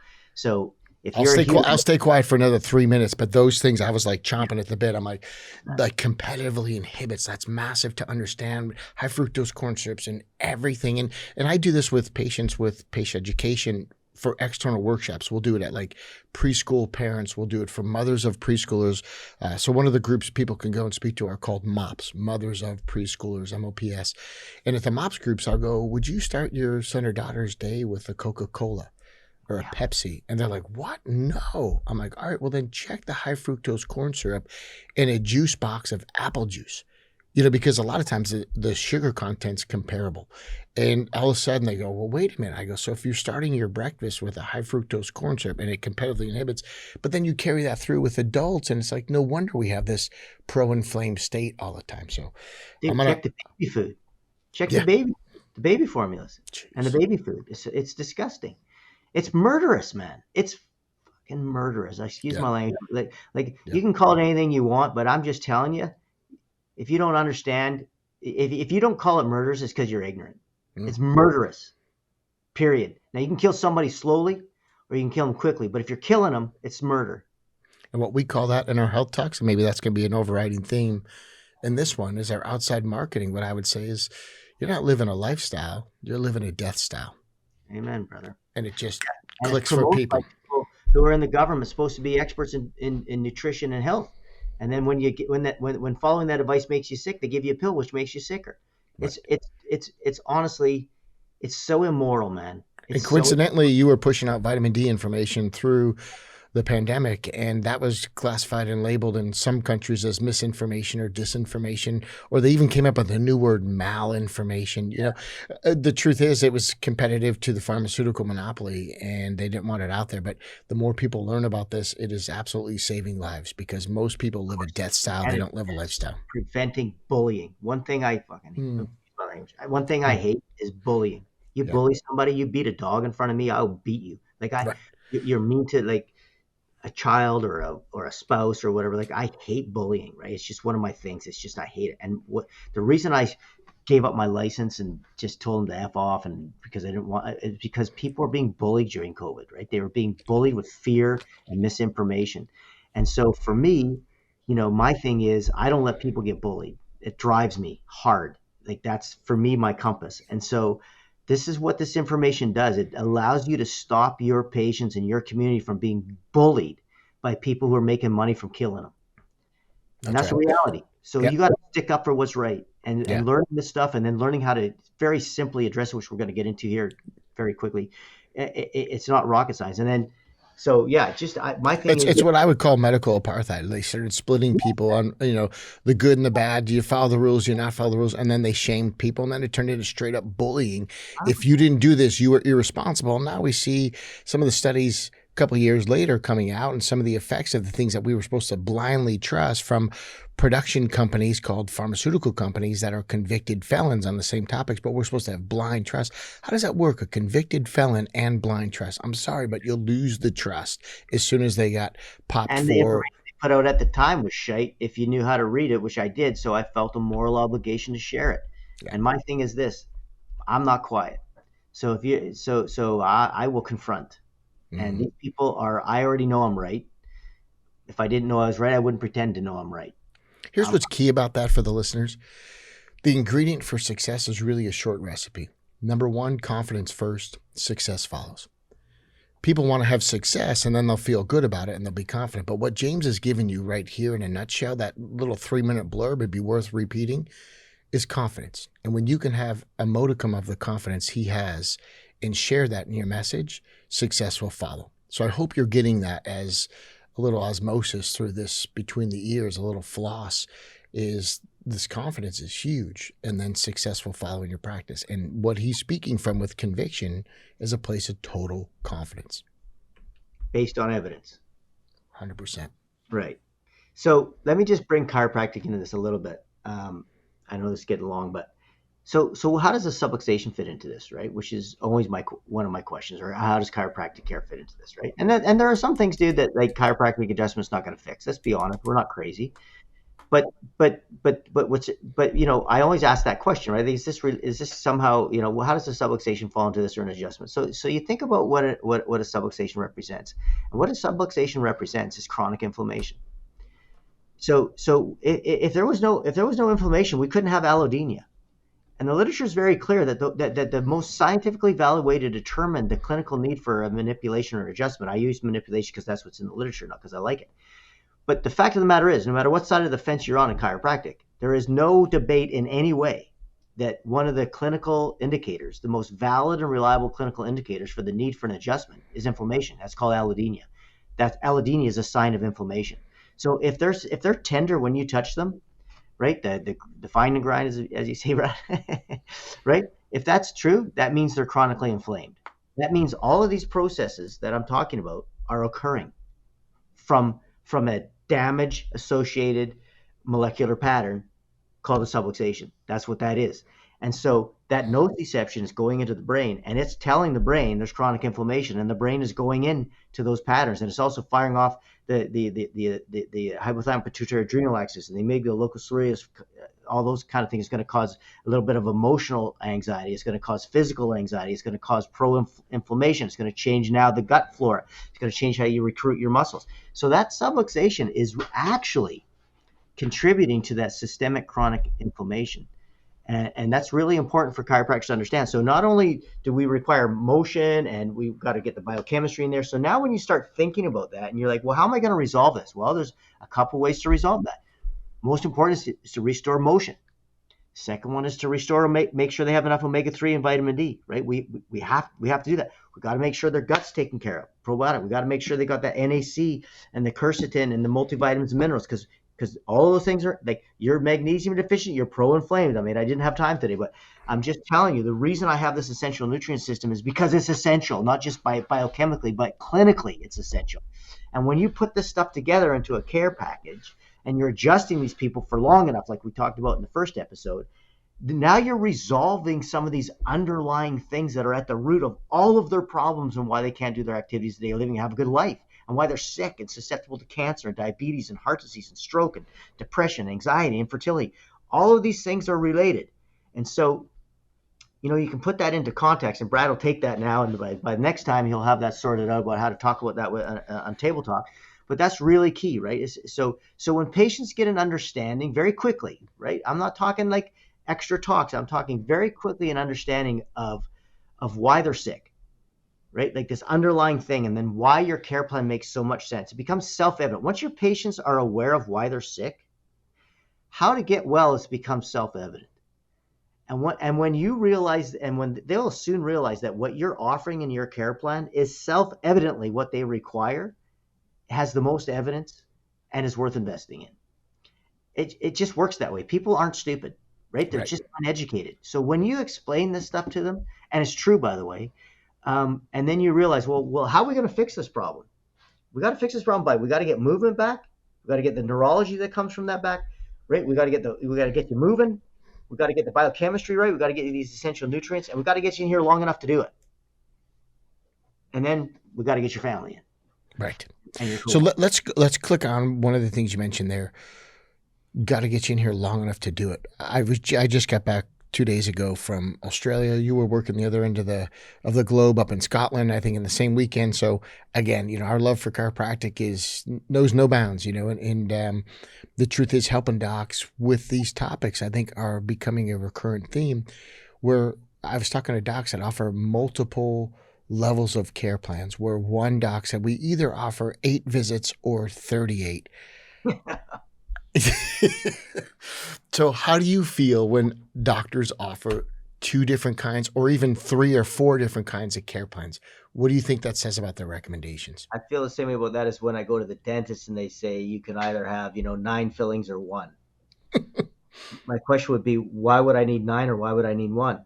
if I'll you're a stay human, quiet. I'll stay quiet for another 3 minutes. But those things, I was like chomping at the bit. I'm like competitively inhibits. That's massive to understand. High fructose corn syrups and everything. And I do this with patients with patient education for external workshops. We'll do it at like preschool parents. We'll do it for mothers of preschoolers. So one of the groups people can go and speak to are called MOPS, Mothers of Preschoolers, MOPS. And at the MOPS groups, I'll go, would you start your son or daughter's day with a Coca-Cola or a yeah, Pepsi? And they're like, what? No. I'm like, all right, well then check the high fructose corn syrup in a juice box of apple juice. Because a lot of times the sugar content's comparable. And all of a sudden they go, well, wait a minute. I go, so if you're starting your breakfast with a high fructose corn syrup and it competitively inhibits, but then you carry that through with adults, and it's like, no wonder we have this pro-inflamed state all the time. So I'm dude, going to, check the baby food. Check yeah. the baby formulas and the Jeez. baby food. It's disgusting. It's murderous, man. It's fucking murderous. Excuse Yeah. my language. Like Yeah. you can call it anything you want, but I'm just telling you, if you don't understand, if you don't call it murderous, it's because you're ignorant. Mm. It's murderous. Period. Now you can kill somebody slowly, or you can kill them quickly. But if you're killing them, it's murder. And what we call that in our health talks, and maybe that's going to be an overriding theme in this one, is our outside marketing. What I would say is, you're not living a lifestyle, you're living a death style. Amen, brother. And it just And it's clicks for promoted by people. people who are in the government, supposed to be experts in nutrition and health. And then when following that advice makes you sick, they give you a pill which makes you sicker. Right. It's honestly, it's so immoral, man. And It's so coincidentally, you were pushing out vitamin D information through the pandemic, and that was classified and labeled in some countries as misinformation or disinformation, or they even came up with a new word, malinformation. The truth is it was competitive to the pharmaceutical monopoly, and they didn't want it out there. But the more people learn about this, it is absolutely saving lives, because most people live a death style. and They it's don't live a lifestyle. preventing bullying. One thing I Hmm. fucking one thing I hate is bullying. You Yeah. bully somebody, you beat a dog in front of me, I'll beat you. Like Right. you're mean to like a child or a spouse or whatever. Like I hate bullying, right? It's just one of my things. It's just I hate it. And what the reason I gave up my license and just told them to F off, and because I didn't want it's because people were being bullied during COVID, right? They were being bullied with fear and misinformation. And so for me, my thing is I don't let people get bullied. It drives me hard. Like that's for me my compass. And so this is what this information does. It allows you to stop your patients and your community from being bullied by people who are making money from killing them. And That's that's the right. reality. So Yep. you got to stick up for what's right, Yeah. and learning this stuff, and then learning how to very simply address it, which we're going to get into here very quickly. It's not rocket science. And then, so yeah, my thing is, It's what I would call medical apartheid. They started splitting people on, the good and the bad. Do you follow the rules? Do you not follow the rules? And then they shamed people, and then it turned into straight up bullying. If you didn't do this, you were irresponsible. And now we see some of the studies a couple of years later coming out, and some of the effects of the things that we were supposed to blindly trust from production companies called pharmaceutical companies that are convicted felons on the same topics, but we're supposed to have blind trust. How does that work? A convicted felon and blind trust? I'm sorry, but you'll lose the trust as soon as they got popped and the for. information they put out at the time was shite if you knew how to read it, which I did. So I felt a moral obligation to share it. Yeah. And my thing is this: I'm not quiet. So if you, so I will confront. And these people I already know I'm right. If I didn't know I was right, I wouldn't pretend to know I'm right. Here's what's key about that for the listeners. The ingredient for success is really a short recipe. Number one, confidence first, success follows. People want to have success, and then they'll feel good about it and they'll be confident. But what James has given you right here in a nutshell, that little 3-minute blurb, it'd be worth repeating, is confidence. And when you can have a modicum of the confidence he has and share that in your message, success will follow. So I hope you're getting that as a little osmosis through this between the ears, a little floss, is this confidence is huge, and then success will follow in your practice. And what he's speaking from with conviction is a place of total confidence. based on evidence. 100%. Right. So let me just bring chiropractic into this a little bit. I know this is getting long, but so how does the subluxation fit into this, right? Which is always one of my questions, or how does chiropractic care fit into this, right? And there are some things, dude, that like chiropractic adjustment's not going to fix. Let's be honest, we're not crazy. But I always ask that question, right? Is this somehow, how does the subluxation fall into this or an adjustment? So you think about what a subluxation represents, and what a subluxation represents is chronic inflammation. So if there was no inflammation, we couldn't have allodynia. And the literature is very clear that the most scientifically valid way to determine the clinical need for a manipulation or adjustment, I use manipulation because that's what's in the literature, not because I like it. But the fact of the matter is, no matter what side of the fence you're on in chiropractic, there is no debate in any way that one of the clinical indicators, the most valid and reliable clinical indicators for the need for an adjustment, is inflammation. That's called allodynia. That allodynia is a sign of inflammation. So if they're tender when you touch them, right? The fine and grind, as you say, right? Right? If that's true, that means they're chronically inflamed. That means all of these processes that I'm talking about are occurring from a damage associated molecular pattern called a subluxation. That's what that is. And so that nociception is going into the brain, and it's telling the brain there's chronic inflammation, and the brain is going into those patterns, and it's also firing off the hypothalamic pituitary adrenal axis and the amygdala, locus coeruleus, all those kind of things. Is going to cause a little bit of emotional anxiety. It's going to cause physical anxiety. It's going to cause pro-inflammation. It's going to change now the gut flora. It's going to change how you recruit your muscles. So that subluxation is actually contributing to that systemic chronic inflammation. And that's really important for chiropractors to understand. So not only do we require motion, and we've got to get the biochemistry in there. So now when you start thinking about that and you're like, well, how am I going to resolve this? Well, there's a couple ways to resolve that. Most important is to restore motion. Second one is to restore, make sure they have enough omega-3 and vitamin D, right? We have to do that. We got to make sure their gut's taken care of. Probiotic. We got to make sure they got that NAC and the quercetin and the multivitamins and minerals, because all of those things are like, you're magnesium deficient, you're pro-inflamed. I mean, I didn't have time today, but I'm just telling you, the reason I have this essential nutrient system is because it's essential, not just biochemically, but clinically it's essential. And when you put this stuff together into a care package and you're adjusting these people for long enough, like we talked about in the first episode, now you're resolving some of these underlying things that are at the root of all of their problems and why they can't do their activities of daily living and have a good life, and why they're sick and susceptible to cancer and diabetes and heart disease and stroke and depression, anxiety, infertility. All of these things are related. And so, you can put that into context, and Brad will take that now, and by next time he'll have that sorted out about how to talk about that on Table Talk. But that's really key, right? So when patients get an understanding very quickly, right? I'm not talking like extra talks. I'm talking very quickly an understanding of why they're sick, right? Like this underlying thing, and then why your care plan makes so much sense. It becomes self-evident. Once your patients are aware of why they're sick, how to get well has become self-evident. And when you realize, and when they'll soon realize that what you're offering in your care plan is self-evidently what they require, has the most evidence, and is worth investing in. It just works that way. People aren't stupid, right? They're just uneducated. So when you explain this stuff to them, and it's true, by the way, and then you realize, well, how are we going to fix this problem? We got to fix this problem we got to get movement back. We got to get the neurology that comes from that back, right? We got to get you moving. We got to get the biochemistry right. We got to get you these essential nutrients, and we got to get you in here long enough to do it. And then we got to get your family in. Right. And you're cool. So let's click on one of the things you mentioned there. Got to get you in here long enough to do it. I just got back 2 days ago from Australia. You were working the other end of the globe up in Scotland, I think, in the same weekend. So again, our love for chiropractic knows no bounds, and the truth is, helping docs with these topics, I think, are becoming a recurrent theme, where I was talking to docs that offer multiple levels of care plans, where one doc said we either offer 8 visits or 38. So how do you feel when doctors offer 2 different kinds, or even 3 or 4 different kinds of care plans? What do you think that says about their recommendations? I feel the same way about that as when I go to the dentist and they say you can either have 9 fillings or 1. My question would be, why would I need 9 or why would I need 1?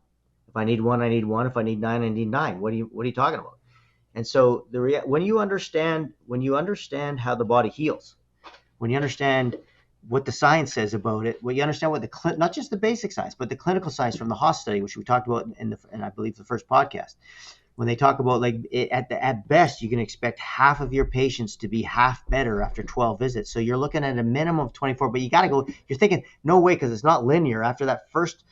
If I need 1, I need 1. If I need 9, I need 9. What are you talking about? And so when you understand how the body heals, when you understand what the science says about it, when you understand what not just the basic science, but the clinical science from the Haas study, which we talked about in I believe the first podcast, when they talk about like at best you can expect half of your patients to be half better after 12 visits. So you're looking at a minimum of 24, but you got to go. You're thinking no way, because it's not linear. After that first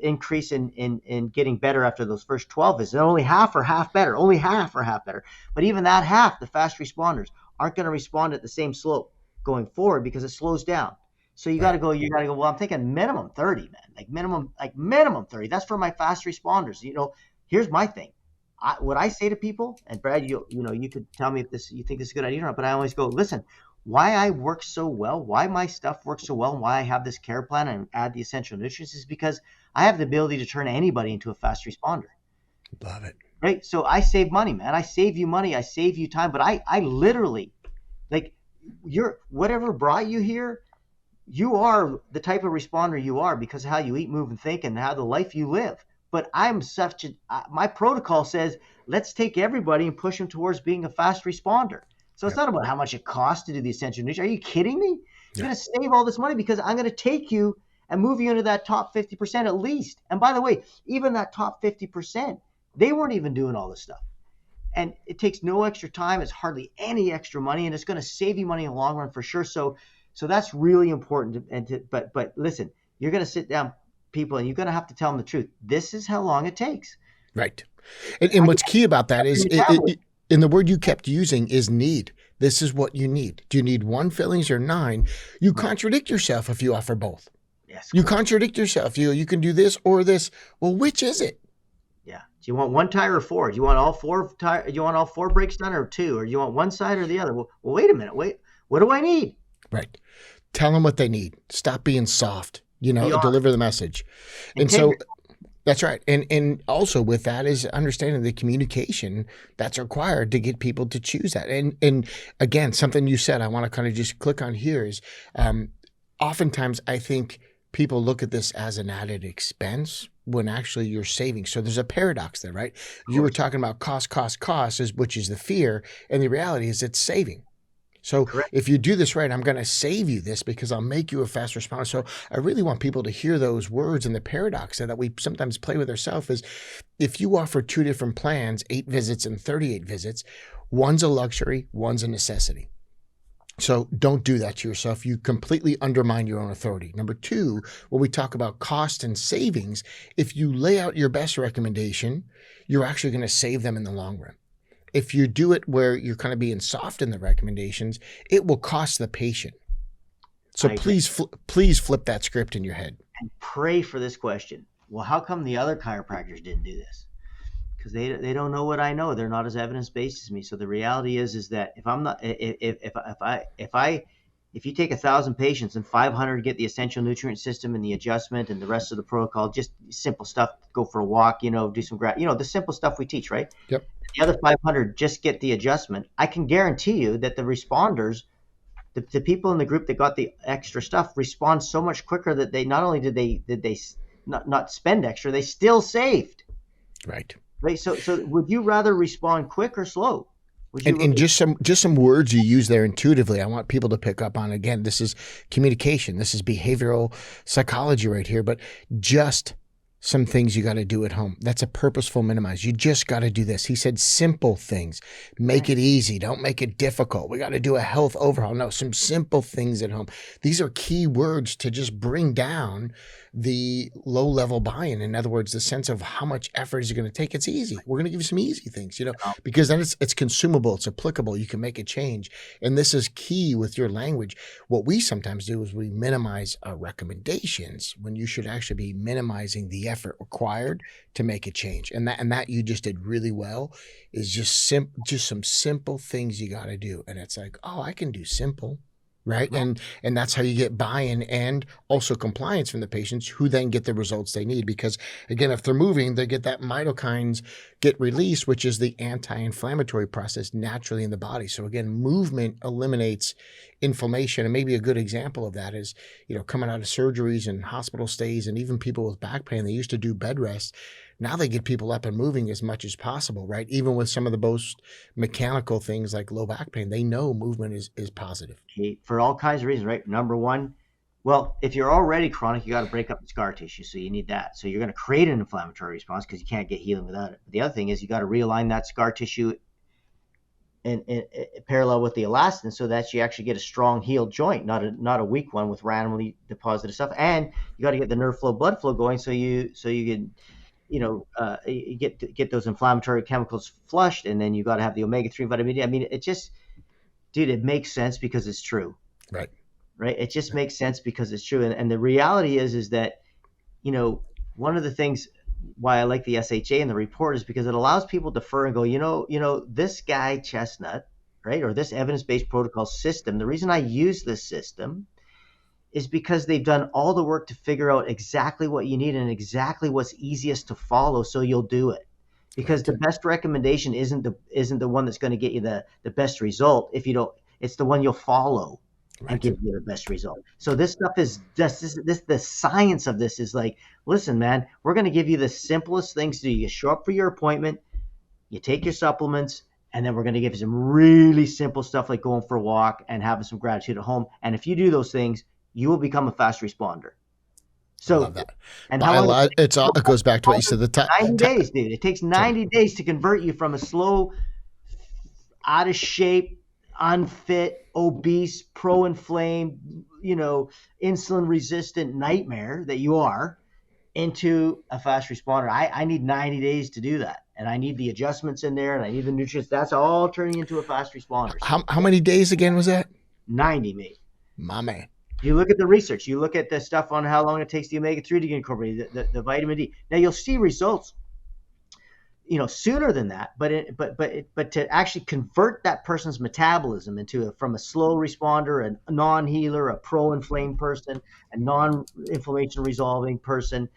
increase in getting better after those first 12 visits, only half are half better. Only half are half better. But even that half, the fast responders, aren't going to respond at the same slope going forward because it slows down. So you got to go. You got to go. Well, I'm thinking minimum 30, man. Like minimum 30. That's for my fast responders. Here's my thing. What I say to people, and Brad, you could tell me if you think this is a good idea or not, but I always go, listen, why I work so well, why my stuff works so well, and why I have this care plan and add the essential nutrients is because I have the ability to turn anybody into a fast responder. Love it. Right? So I save money, man. I save you money. I save you time. But I literally, like, whatever brought you here, you are the type of responder you are because of how you eat, move, and think, and how the life you live. But my protocol says, let's take everybody and push them towards being a fast responder. So it's not about how much it costs to do the essential nutrition. Are you kidding me? You're going to save all this money because I'm going to take you and move you into that top 50% at least. And by the way, even that top 50%, they weren't even doing all this stuff. And it takes no extra time. It's hardly any extra money, and it's going to save you money in the long run for sure. So that's really important. But listen, you're going to sit down people and you're going to have to tell them the truth. This is how long it takes. Right. And what's key about that is and the word you kept using is need. This is what you need. Do you need 1 fillings or 9? You contradict yourself if you offer both. Yes. You contradict yourself. You can do this or this. Well, which is it? Yeah. Do you want 1 tire or 4? Do you want all 4 tire? You want all 4 brakes done or 2? Or do you want one side or the other? Well, wait a minute. What do I need? Right. Tell them what they need. Stop being soft. Deliver the message. And so that's right. And also with that is understanding the communication that's required to get people to choose that. And again, something you said, I want to kind of just click on here is oftentimes I think people look at this as an added expense when actually you're saving. So there's a paradox there, right? You were talking about cost, which is the fear. And the reality is it's saving. So if you do this right, I'm going to save you this because I'll make you a fast responder. So I really want people to hear those words and the paradox that we sometimes play with ourselves is if you offer 2 different plans, 8 visits and 38 visits, one's a luxury, one's a necessity. So don't do that to yourself. You completely undermine your own authority. Number 2, when we talk about cost and savings, if you lay out your best recommendation, you're actually going to save them in the long run. If you do it where you're kind of being soft in the recommendations, it will cost the patient. So please flip that script in your head. And pray for this question. Well, how come the other chiropractors didn't do this? Because they don't know what I know. They're not as evidence-based as me. So the reality is that if I'm not, if you take 1,000 patients and 500 get the essential nutrient system and the adjustment and the rest of the protocol, just simple stuff, go for a walk, do some the simple stuff we teach, right? Yep. The other 500 just get the adjustment. I can guarantee you that the responders, the people in the group that got the extra stuff, respond so much quicker that they not only did they not spend extra, they still saved. Right. Right. So would you rather respond quick or slow? And just some words you use there intuitively, I want people to pick up on. Again, this is communication. This is behavioral psychology right here, but just some things you got to do at home. That's a purposeful minimize. You just got to do this. He said simple things. Make it easy. Don't make it difficult. We got to do a health overhaul. No, some simple things at home. These are key words to just bring down the low-level buy-in. In other words, the sense of how much effort is it going to take. It's easy. We're going to give you some easy things, because then it's consumable. It's applicable. You can make a change. And this is key with your language. What we sometimes do is we minimize our recommendations when you should actually be minimizing the effort required to make a change. And that you just did really well is just some simple things you got to do. And it's like, oh, I can do simple. Right. And that's how you get buy-in and also compliance from the patients who then get the results they need. Because again, if they're moving, they get that mitokines get released, which is the anti-inflammatory process naturally in the body. So again, movement eliminates inflammation. And maybe a good example of that is, coming out of surgeries and hospital stays and even people with back pain, they used to do bed rest. Now they get people up and moving as much as possible, right? Even with some of the most mechanical things like low back pain, they know movement is positive. Okay, for all kinds of reasons, right? Number one, well, if you're already chronic, you got to break up the scar tissue, so you need that. So you're going to create an inflammatory response because you can't get healing without it. But the other thing is you got to realign that scar tissue in parallel with the elastin, so that you actually get a strong healed joint, not a weak one with randomly deposited stuff. And you got to get the nerve flow, blood flow going, so you can, you get those inflammatory chemicals flushed, and then you got to have the omega-3 vitamin D. I mean, it just, dude, it makes sense because it's true. Right. Right. It just makes sense because it's true. And the reality is that, one of the things why I like the SHA and the report is because it allows people to defer and go, this guy Chestnut, right, or this evidence-based protocol system, the reason I use this system is because they've done all the work to figure out exactly what you need and exactly what's easiest to follow, so you'll do it. Because the best recommendation isn't the one that's going to get you the best result. If you don't, it's the one you'll follow and give you the best result. So this stuff is just the science of this is like, listen, man, we're going to give you the simplest things to do. You show up for your appointment, you take your supplements, and then we're going to give you some really simple stuff like going for a walk and having some gratitude at home. And if you do those things, you will become a fast responder. So, I love that. And how long? It goes back to what you said. 90 days, dude. It takes 90 days to convert you from a slow, out of shape, unfit, obese, pro-inflamed, insulin-resistant nightmare that you are into a fast responder. I need 90 days to do that. And I need the adjustments in there, and I need the nutrients. That's all turning into a fast responder. How many days again was that? 90, mate. My man. You look at the research. You look at the stuff on how long it takes the omega-3 to get incorporated, the vitamin D. Now you'll see results, sooner than that. But to actually convert that person's metabolism from a slow responder, a non-healer, a pro-inflamed person, a non-inflammation resolving person,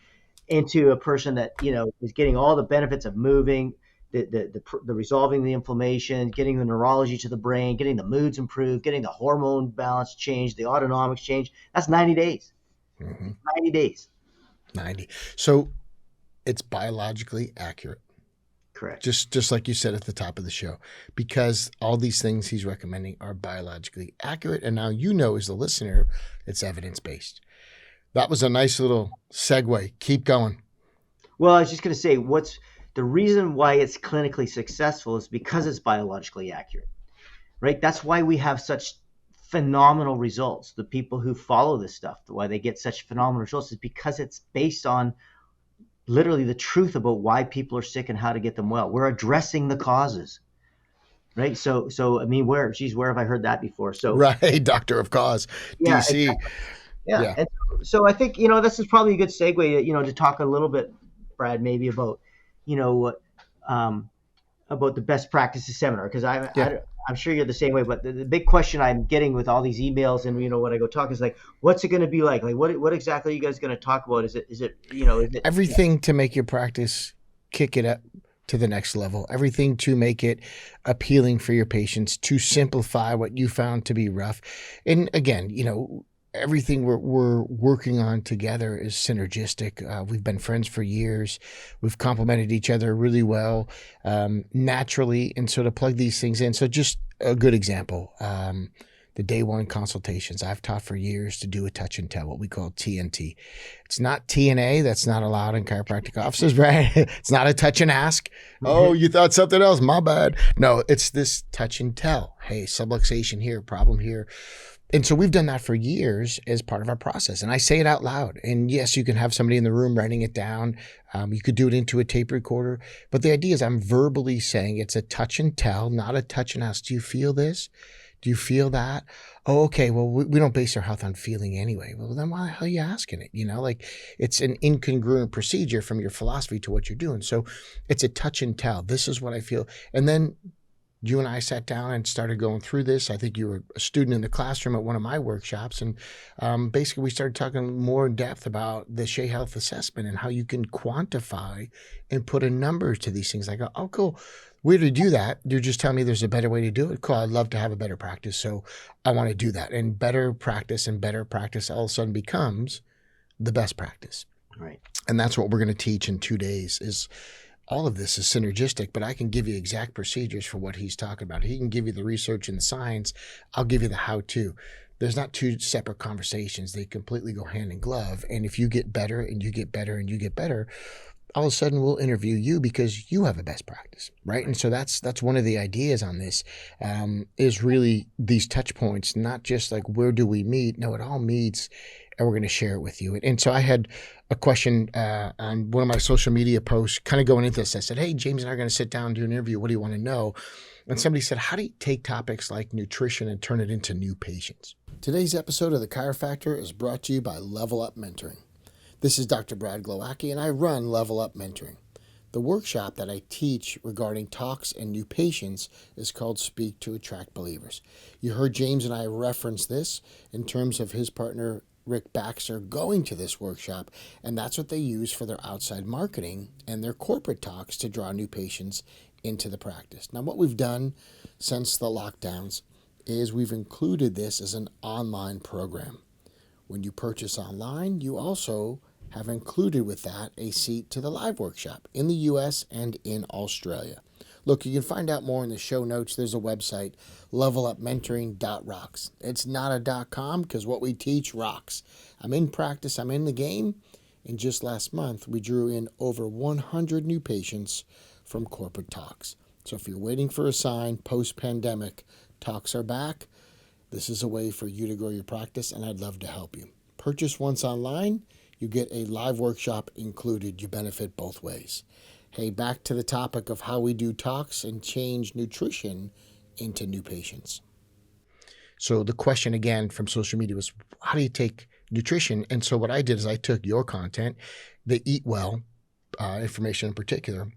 into a person that is getting all the benefits of moving, the resolving the inflammation, getting the neurology to the brain, getting the moods improved, getting the hormone balance changed, the autonomics changed. That's 90 days. 90 days. 90. So it's biologically accurate. Correct. Just like you said at the top of the show, because all these things he's recommending are biologically accurate. And now as the listener, it's evidence-based. That was a nice little segue. Keep going. Well, I was just going to say, the reason why it's clinically successful is because it's biologically accurate, right? That's why we have such phenomenal results. The people who follow this stuff, why they get such phenomenal results is because it's based on literally the truth about why people are sick and how to get them well. We're addressing the causes, right? So I mean, where have I heard that before? So right, Doctor of Cause, yeah, DC. Exactly. Yeah. And so I think, this is probably a good segue, to talk a little bit, Brad, maybe about, about the best practices seminar, because I'm sure you're the same way. But the big question I'm getting with all these emails and when I go talk is like, what's it going to be like? Like, what exactly are you guys going to talk about? Is it everything to make your practice kick it up to the next level? Everything to make it appealing for your patients, to simplify what you found to be rough, and again, everything we're working on together is synergistic. We've been friends for years. We've complemented each other really well, naturally. And so to plug these things in. So just a good example, the day one consultations. I've taught for years to do a touch and tell, what we call TNT. It's not TNA. That's not allowed in chiropractic offices, right? It's not a touch and ask. Oh, you thought something else. My bad. No, it's this touch and tell. Hey, subluxation here, problem here. And so we've done that for years as part of our process. And I say it out loud. And yes, you can have somebody in the room writing it down. You could do it into a tape recorder. But the idea is I'm verbally saying it's a touch and tell, not a touch and ask. Do you feel this? Do you feel that? Oh, okay. Well, we don't base our health on feeling anyway. Well, then why the hell are you asking it? Like it's an incongruent procedure from your philosophy to what you're doing. So it's a touch and tell. This is what I feel. And then you and I sat down and started going through this. I think you were a student in the classroom at one of my workshops. And basically we started talking more in depth about the Shea Health Assessment and how you can quantify and put a number to these things. I go, oh, cool. Where to do that? You're just telling me there's a better way to do it. Cool. I'd love to have a better practice. So I want to do that. And better practice all of a sudden becomes the best practice. Right. And that's what we're going to teach in 2 days. Is all of this is synergistic, but I can give you exact procedures for what he's talking about. He can give you the research and the science. I'll give you the how-to. There's not two separate conversations. They completely go hand in glove. And if you get better and you get better and you get better, all of a sudden we'll interview you because you have a best practice, right? And so that's one of the ideas on this, is really these touch points, not just like where do we meet? No, it all meets, and we're going to share it with you. And so I had a question on one of my social media posts kind of going into this. I said, hey, James and I are going to sit down and do an interview. What do you want to know? And somebody said, how do you take topics like nutrition and turn it into new patients? Today's episode of the Chiro-Factor is brought to you by Level Up Mentoring. This is Dr. Brad Glowaki, and I run Level Up Mentoring. The workshop that I teach regarding talks and new patients is called Speak to Attract Believers. You heard James and I reference this in terms of his partner, Rick Baxter, going to this workshop, and that's what they use for their outside marketing and their corporate talks to draw new patients into the practice. Now, what we've done since the lockdowns is we've included this as an online program. When you purchase online, you also have included with that a seat to the live workshop in the US and in Australia. Look, you can find out more in the show notes. There's a website, levelupmentoring.rocks. It's not a .com because what we teach rocks. I'm in practice, I'm in the game, and just last month we drew in over 100 new patients from corporate talks. So if you're waiting for a sign post-pandemic, talks are back. This is a way for you to grow your practice, and I'd love to help you. Purchase once online, you get a live workshop included. You benefit both ways. Hey, back to the topic of how we do talks and change nutrition into new patients. So the question again from social media was, how do you take nutrition? And so what I did is I took your content, the Eat Well information in particular,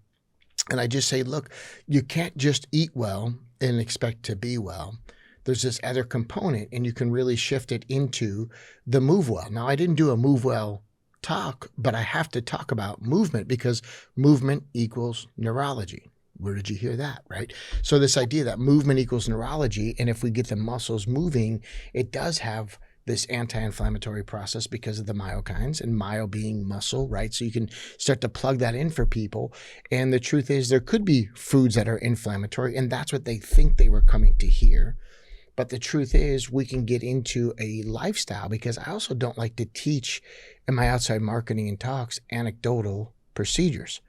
and I just say, look, you can't just eat well and expect to be well. There's this other component, and you can really shift it into the move well. Now, I didn't do a move well talk, but I have to talk about movement because movement equals neurology. Where did you hear that, right? So this idea that movement equals neurology, and if we get the muscles moving, it does have this anti-inflammatory process because of the myokines, and myo being muscle, right? So you can start to plug that in for people. And the truth is there could be foods that are inflammatory, and that's what they think they were coming to hear. But the truth is we can get into a lifestyle, because I also don't like to teach in my outside marketing and talks anecdotal procedures.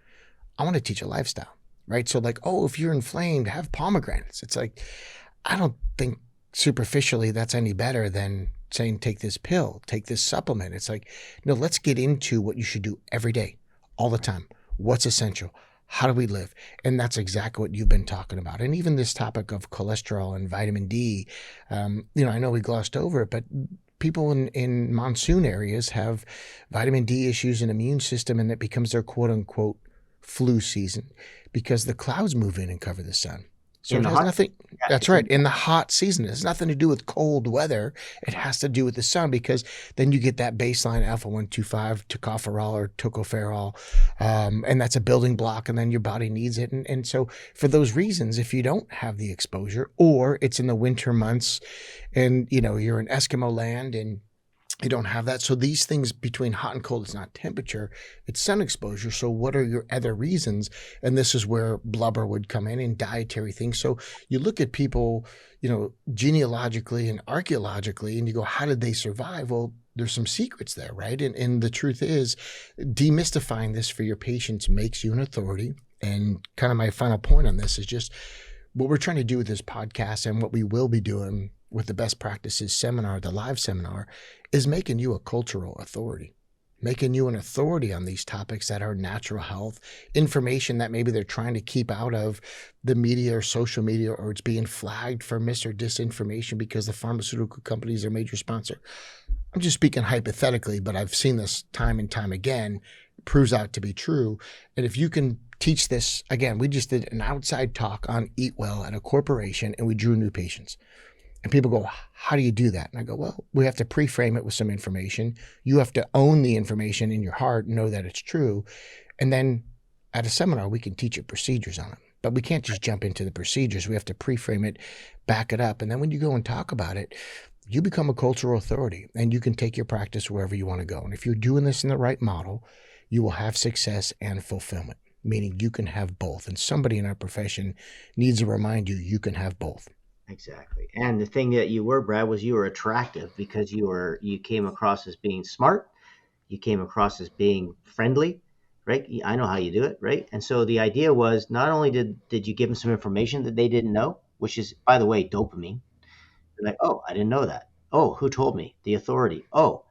I want to teach a lifestyle, right? So like, oh, if you're inflamed, have pomegranates. It's like, I don't think superficially that's any better than saying, take this pill, take this supplement. It's like, no, let's get into what you should do every day, all the time. What's essential? How do we live? And that's exactly what you've been talking about. And even this topic of cholesterol and vitamin D, I know we glossed over it, but people in monsoon areas have vitamin D issues and immune system, and it becomes their quote unquote flu season because the clouds move in and cover the sun. So it has nothing, that's right, in the hot season. It has nothing to do with cold weather. It has to do with the sun, because then you get that baseline alpha-125 tocopherol or tocopherol, and that's a building block, and then your body needs it. And so for those reasons, if you don't have the exposure, or it's in the winter months and you're in Eskimo land and you don't have that. So these things between hot and cold, it's not temperature, it's sun exposure. So what are your other reasons? And this is where blubber would come in and dietary things. So you look at people, genealogically and archaeologically, and you go, how did they survive? Well, there's some secrets there, right? And the truth is, demystifying this for your patients makes you an authority. And kind of my final point on this is just what we're trying to do with this podcast, and what we will be doing with the Best Practices seminar, the live seminar, is making you a cultural authority, making you an authority on these topics that are natural health, information that maybe they're trying to keep out of the media or social media, or it's being flagged for mis or disinformation because the pharmaceutical companies are a major sponsor. I'm just speaking hypothetically, but I've seen this time and time again. It proves out to be true. And if you can teach this, again, we just did an outside talk on Eat Well at a corporation, and we drew new patients. And people go, how do you do that? And I go, well, we have to pre-frame it with some information. You have to own the information in your heart, know that it's true. And then at a seminar, we can teach you procedures on it. But we can't just jump into the procedures. We have to pre-frame it, back it up. And then when you go and talk about it, you become a cultural authority and you can take your practice wherever you want to go. And if you're doing this in the right model, you will have success and fulfillment, meaning you can have both. And somebody in our profession needs to remind you, you can have both. Exactly. And the thing that you were, Brad, was you were attractive because you came across as being smart. You came across as being friendly, right? I know how you do it, right? And so the idea was not only did you give them some information that they didn't know, which is, by the way, dopamine. They're like, oh, I didn't know that. Oh, who told me? The authority. Oh,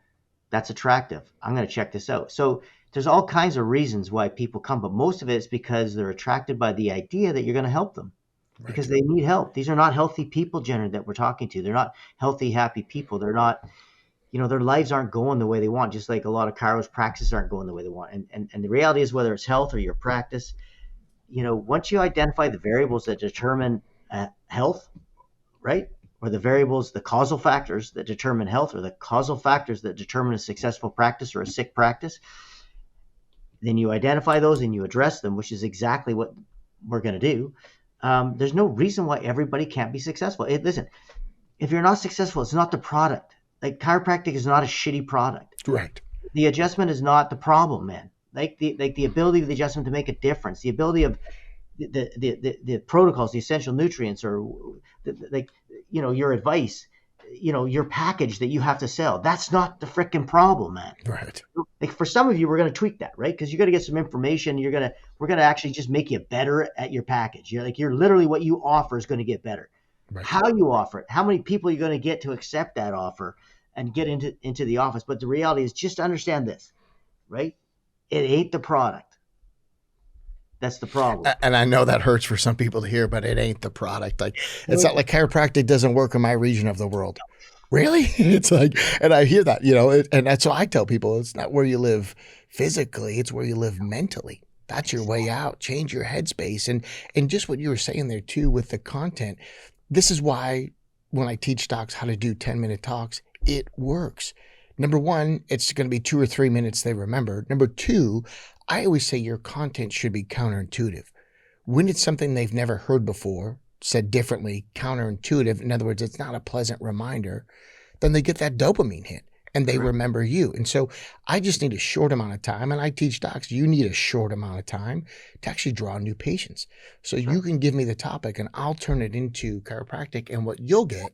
that's attractive. I'm going to check this out. So there's all kinds of reasons why people come, but most of it is because they're attracted by the idea that you're going to help them Right. because they need help. These are not healthy people, Jenner, that we're talking to. They're not healthy, happy people. They're not, their lives aren't going the way they want, just like a lot of chiros practices aren't going the way they want. And the reality is, whether it's health or your practice, once you identify the variables that determine health, right? Or the variables, the causal factors that determine health, or the causal factors that determine a successful practice or a sick practice, then you identify those and you address them, which is exactly what we're going to do. There's no reason why everybody can't be successful. Listen, if you're not successful, it's not the product. Like, chiropractic is not a shitty product. Right. The adjustment is not the problem, man. Like the ability of the adjustment to make a difference, the ability of the protocols, the essential nutrients, or your advice, your package that you have to sell. That's not the freaking problem, man. Right. Like, for some of you, we're going to tweak that, right? Because you're going to get some information. We're going to actually just make you better at your package. You're literally, what you offer is going to get better. Right. How you offer it, how many people you're going to get to accept that offer and get into the office. But the reality is, just understand this, right? It ain't the product. That's the problem. And I know that hurts for some people to hear, but it ain't the product. Like, it's not like chiropractic doesn't work in my region of the world. Really? It's like, and I hear that, and that's what I tell people. It's not where you live physically, it's where you live mentally. That's your way out. Change your headspace. And just what you were saying there too with the content. This is why when I teach docs how to do 10-minute talks, it works. Number one, it's going to be 2 or 3 minutes they remember. Number two, I always say your content should be counterintuitive. When it's something they've never heard before, said differently, counterintuitive, in other words, it's not a pleasant reminder, then they get that dopamine hit and they remember you. And so I just need a short amount of time. And I teach docs, you need a short amount of time to actually draw new patients. So you can give me the topic and I'll turn it into chiropractic. And what you'll get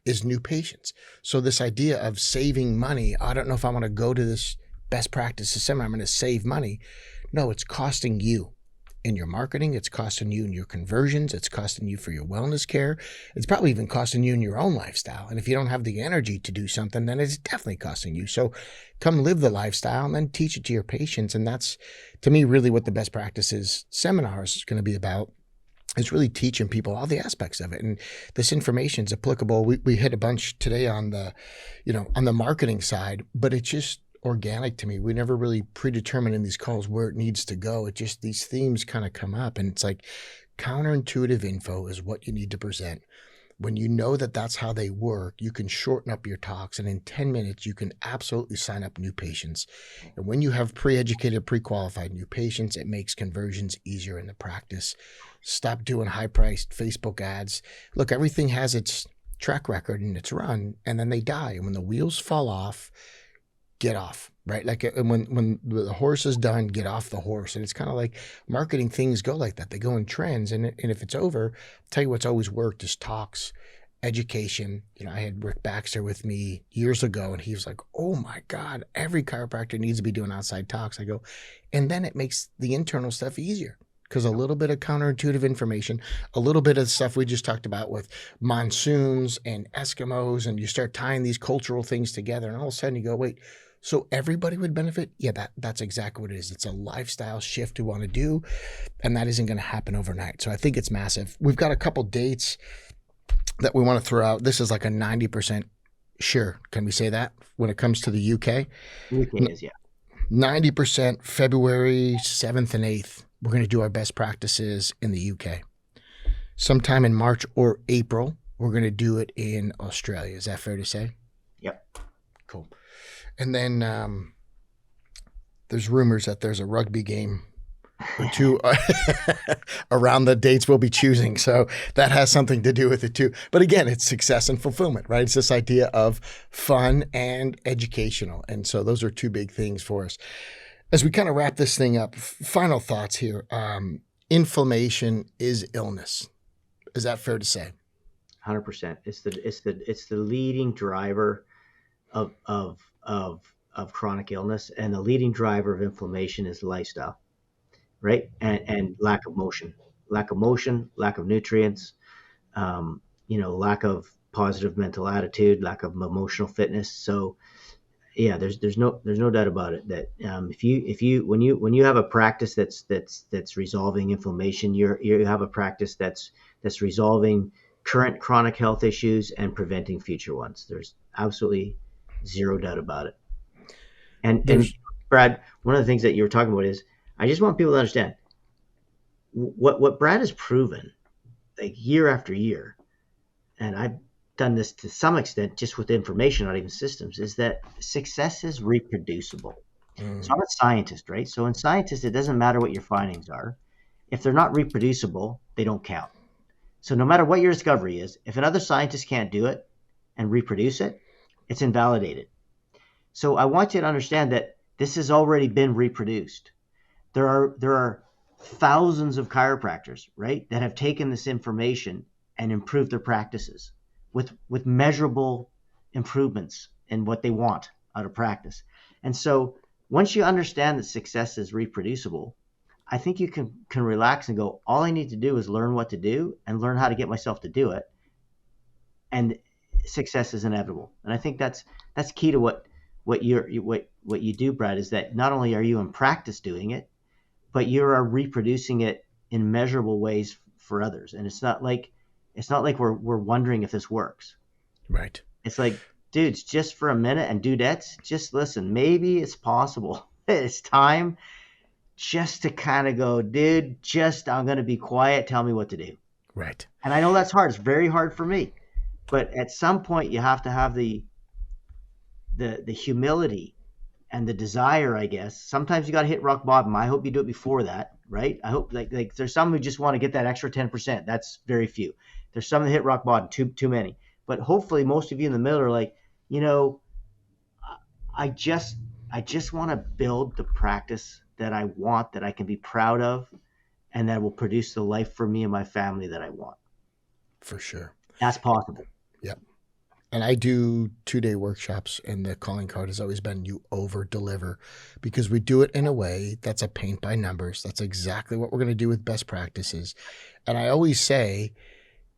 is new patients. So this idea of saving money, I don't know if I want to go to this best practices seminar, I'm going to save money. No, it's costing you in your marketing. It's costing you in your conversions. It's costing you for your wellness care. It's probably even costing you in your own lifestyle. And if you don't have the energy to do something, then it's definitely costing you. So come live the lifestyle and then teach it to your patients. And that's, to me, really what the best practices seminars is going to be about. It's really teaching people all the aspects of it. And this information is applicable. We hit a bunch today on the, on the marketing side, but it's just organic to me. We never really predetermine in these calls where it needs to go. It just, these themes kind of come up and it's like counterintuitive info is what you need to present. When you know that that's how they work, you can shorten up your talks and in 10 minutes, you can absolutely sign up new patients. And when you have pre-educated, pre-qualified new patients, it makes conversions easier in the practice. Stop doing high-priced Facebook ads. Look, everything has its track record and its run, and then they die. And when the wheels fall off, get off, right? Like when the horse is done, get off the horse. And it's kind of like marketing things go like that. They go in trends. And if it's over, I'll tell you what's always worked is talks, education. I had Rick Baxter with me years ago and he was like, oh my God, every chiropractor needs to be doing outside talks. I go, and then it makes the internal stuff easier. Because a little bit of counterintuitive information, a little bit of stuff we just talked about with monsoons and Eskimos, and you start tying these cultural things together, and all of a sudden you go, wait, so everybody would benefit? Yeah, that's exactly what it is. It's a lifestyle shift we want to do, and that isn't going to happen overnight. So I think it's massive. We've got a couple dates that we want to throw out. This is like a 90% sure. Can we say that when it comes to the UK? UK is, yeah. 90% February 7th and 8th. We're going to do our best practices in the UK. Sometime in March or April, we're going to do it in Australia. Is that fair to say? Yep. Cool. And then there's rumors that there's a rugby game The two around the dates we'll be choosing. So that has something to do with it too. But again, it's success and fulfillment, right? It's this idea of fun and educational. And so those are two big things for us. As we kind of wrap this thing up, final thoughts here. Inflammation is illness. Is that fair to say? 100%. It's the leading driver of chronic illness, and the leading driver of inflammation is lifestyle, right? And lack of motion, lack of nutrients, lack of positive mental attitude, lack of emotional fitness. So yeah, there's no doubt about it that when you have a practice that's resolving inflammation, you have a practice that's resolving current chronic health issues and preventing future ones. There's absolutely zero doubt about it. And Brad, one of the things that you were talking about is, I just want people to understand what Brad has proven, like year after year, and I've done this to some extent just with information, not even systems, is that success is reproducible. So I'm a scientist, right? So in scientists, it doesn't matter what your findings are. If they're not reproducible, they don't count. So no matter what your discovery is, if another scientist can't do it and reproduce it, it's invalidated. So I want you to understand that this has already been reproduced. There are thousands of chiropractors, right, that have taken this information and improved their practices with measurable improvements in what they want out of practice. And so once you understand that success is reproducible, I think you can relax and go, all I need to do is learn what to do and learn how to get myself to do it. And success is inevitable. And I think that's key to what you do, Brad, is that not only are you in practice doing it, but you are reproducing it in measurable ways for others. And it's not like we're wondering if this works. Right. It's like, dudes, just for a minute, and dudettes, just listen. Maybe it's possible. It's time just to kind of go, dude, I'm going to be quiet. Tell me what to do. Right. And I know that's hard. It's very hard for me. But at some point, you have to have the humility and the desire, I guess. Sometimes you got to hit rock bottom. I hope you do it before that, right? I hope like there's some who just want to get that extra 10%. That's very few. There's some that hit rock bottom, too many. But hopefully most of you in the middle are like, I just want to build the practice that I want, that I can be proud of, and that will produce the life for me and my family that I want. For sure. That's possible. Yep. And I do 2-day workshops, and the calling card has always been you over deliver, because we do it in a way that's a paint by numbers. That's exactly what we're going to do with best practices. And I always say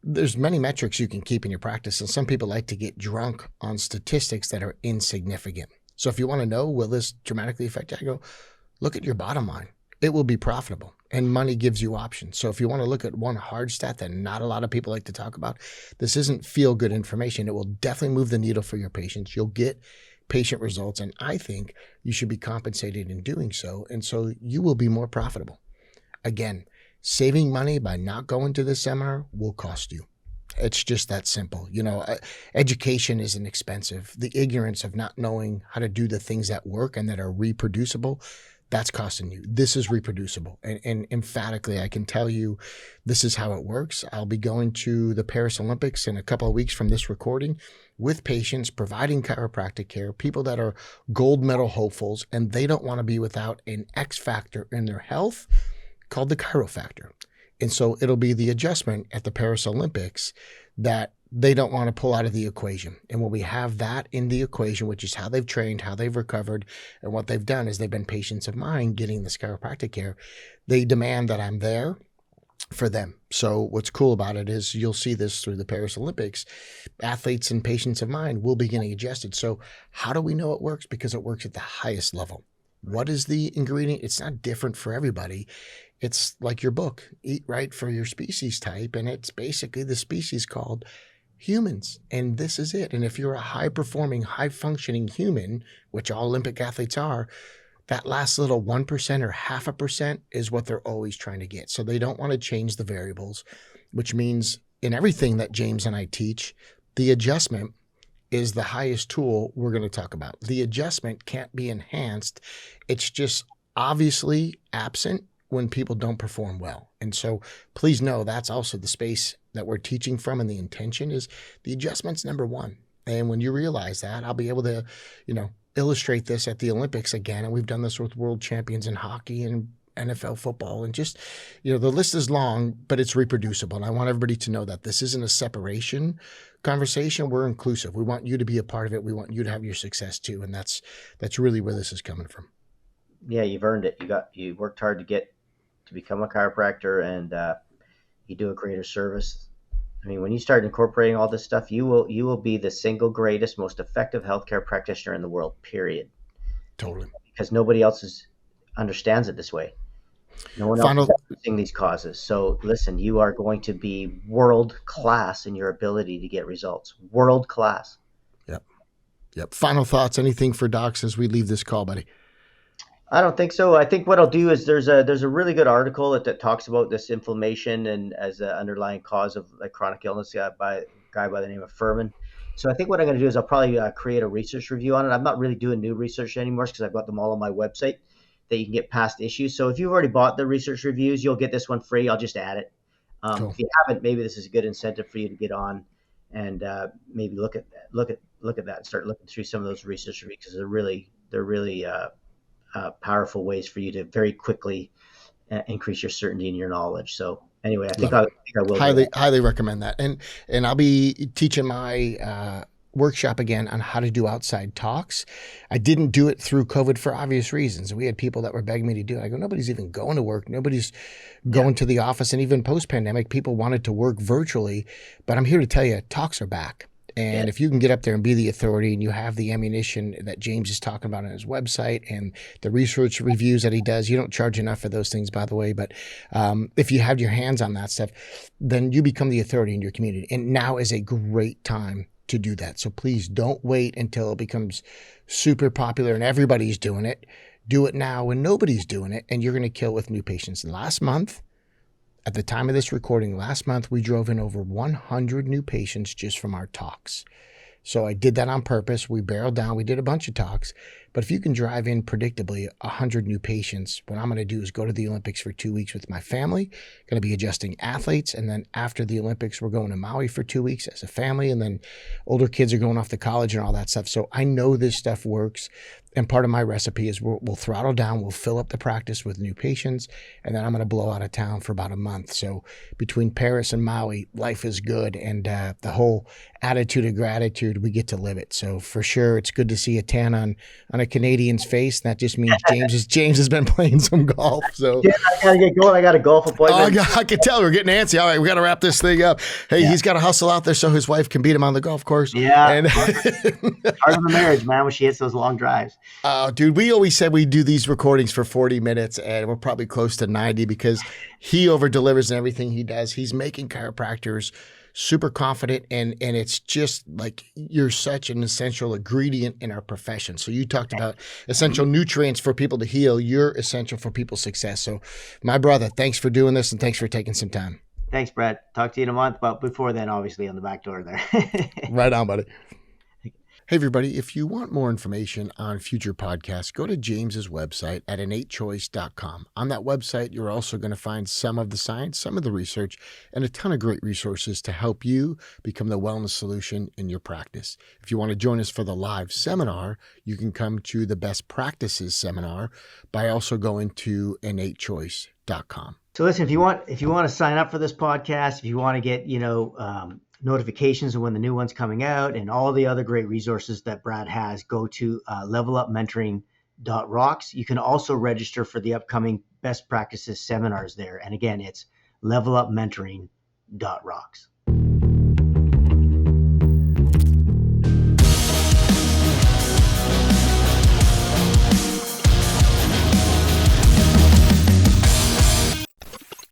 there's many metrics you can keep in your practice, and some people like to get drunk on statistics that are insignificant. So if you want to know, will this dramatically affect you? I go, look at your bottom line. It will be profitable, and money gives you options. So if you want to look at one hard stat that not a lot of people like to talk about, this isn't feel good information. It will definitely move the needle for your patients. You'll get patient results, and I think you should be compensated in doing so. And so you will be more profitable. Again, saving money by not going to this seminar will cost you. It's just that simple. Education isn't expensive. The ignorance of not knowing how to do the things that work and that are reproducible, that's costing you. This is reproducible. And emphatically, I can tell you this is how it works. I'll be going to the Paris Olympics in a couple of weeks from this recording with patients providing chiropractic care, people that are gold medal hopefuls, and they don't want to be without an X factor in their health called the Chiro-Factor. And so it'll be the adjustment at the Paris Olympics that they don't want to pull out of the equation. And when we have that in the equation, which is how they've trained, how they've recovered, and what they've done is they've been patients of mine getting this chiropractic care, they demand that I'm there for them. So what's cool about it is you'll see this through the Paris Olympics. Athletes and patients of mine will be getting adjusted. So how do we know it works? Because it works at the highest level. What is the ingredient? It's not different for everybody. It's like your book, Eat Right for Your Species Type, and it's basically the species called humans, and this is it. And if you're a high-performing, high-functioning human, which all Olympic athletes are, that last little 1% or 0.5% is what they're always trying to get. So they don't want to change the variables, which means in everything that James and I teach, the adjustment is the highest tool we're going to talk about. The adjustment can't be enhanced. It's just obviously absent when people don't perform well. And so please know that's also the space that we're teaching from, and the intention is the adjustment's number one. And when you realize that, I'll be able to, illustrate this at the Olympics again. And we've done this with world champions in hockey and NFL football, and just, the list is long, but it's reproducible. And I want everybody to know that this isn't a separation conversation. We're inclusive. We want you to be a part of it. We want you to have your success too. And that's really where this is coming from. Yeah, you've earned it. You worked hard to become a chiropractor, and you do a greater service. I mean, when you start incorporating all this stuff, you will be the single greatest, most effective healthcare practitioner in the world, period. Totally. Because nobody else understands it this way. No one else is using these causes. So listen, you are going to be world class in your ability to get results. World class. Yep. Final thoughts, anything for docs as we leave this call, buddy? I don't think so. I think what I'll do is there's a really good article that talks about this inflammation and as an underlying cause of like chronic illness by a guy by the name of Furman. So I think what I'm going to do is I'll probably create a research review on it. I'm not really doing new research anymore because I've got them all on my website that you can get past issues. So if you've already bought the research reviews, you'll get this one free. I'll just add it. Cool. If you haven't, maybe this is a good incentive for you to get on and maybe look at that and start looking through some of those research reviews, because they're really powerful ways for you to very quickly increase your certainty and your knowledge. So anyway, I think I will highly recommend that. And I'll be teaching my workshop again on how to do outside talks. I didn't do it through COVID for obvious reasons. We had people that were begging me to do it. I go, nobody's even going to work. Nobody's going to the office. And even post-pandemic, people wanted to work virtually. But I'm here to tell you, talks are back. And if you can get up there and be the authority, and you have the ammunition that James is talking about on his website and the research reviews that he does, you don't charge enough for those things, by the way. But if you have your hands on that stuff, then you become the authority in your community. And now is a great time to do that. So please don't wait until it becomes super popular and everybody's doing it. Do it now when nobody's doing it, and you're going to kill with new patients. Last month, at the time of this recording, we drove in over 100 new patients just from our talks. So I did that on purpose. We barreled down. We did a bunch of talks. But if you can drive in predictably 100 new patients, what I'm going to do is go to the Olympics for 2 weeks with my family. Going to be adjusting athletes. And then after the Olympics, we're going to Maui for 2 weeks as a family. And then older kids are going off to college and all that stuff. So I know this stuff works. And part of my recipe is we'll throttle down. We'll fill up the practice with new patients. And then I'm going to blow out of town for about a month. So between Paris and Maui, life is good. And the whole attitude of gratitude, we get to live it. So for sure, it's good to see a tan on a Canadian's face. That just means James has been playing some golf. So yeah, I gotta get going. I got a golf appointment. I can tell we're getting antsy. All right, we got to wrap this thing up. Hey, he's got to hustle out there so his wife can beat him on the golf course. Yeah, and part of the marriage, man, when she hits those long drives. Dude, we always said we do these recordings for 40 minutes, and we're probably close to 90 because he over delivers in everything he does. He's making chiropractors super confident, and it's just like you're such an essential ingredient in our profession. So you talked about essential nutrients for people to heal. You're essential for people's success. So my brother, thanks for doing this, and thanks for taking some time. Thanks, Brett. Talk to you in a month, but before then, obviously on the back door there. Right on, buddy. Hey, everybody, if you want more information on future podcasts, go to James's website at innatechoice.com. On that website, you're also going to find some of the science, some of the research, and a ton of great resources to help you become the wellness solution in your practice. If you want to join us for the live seminar, you can come to the Best Practices seminar by also going to innatechoice.com. So listen, if you want to sign up for this podcast, if you want to get, notifications of when the new one's coming out and all the other great resources that Brad has, go to levelupmentoring.rocks. You can also register for the upcoming best practices seminars there. And again, it's levelupmentoring.rocks.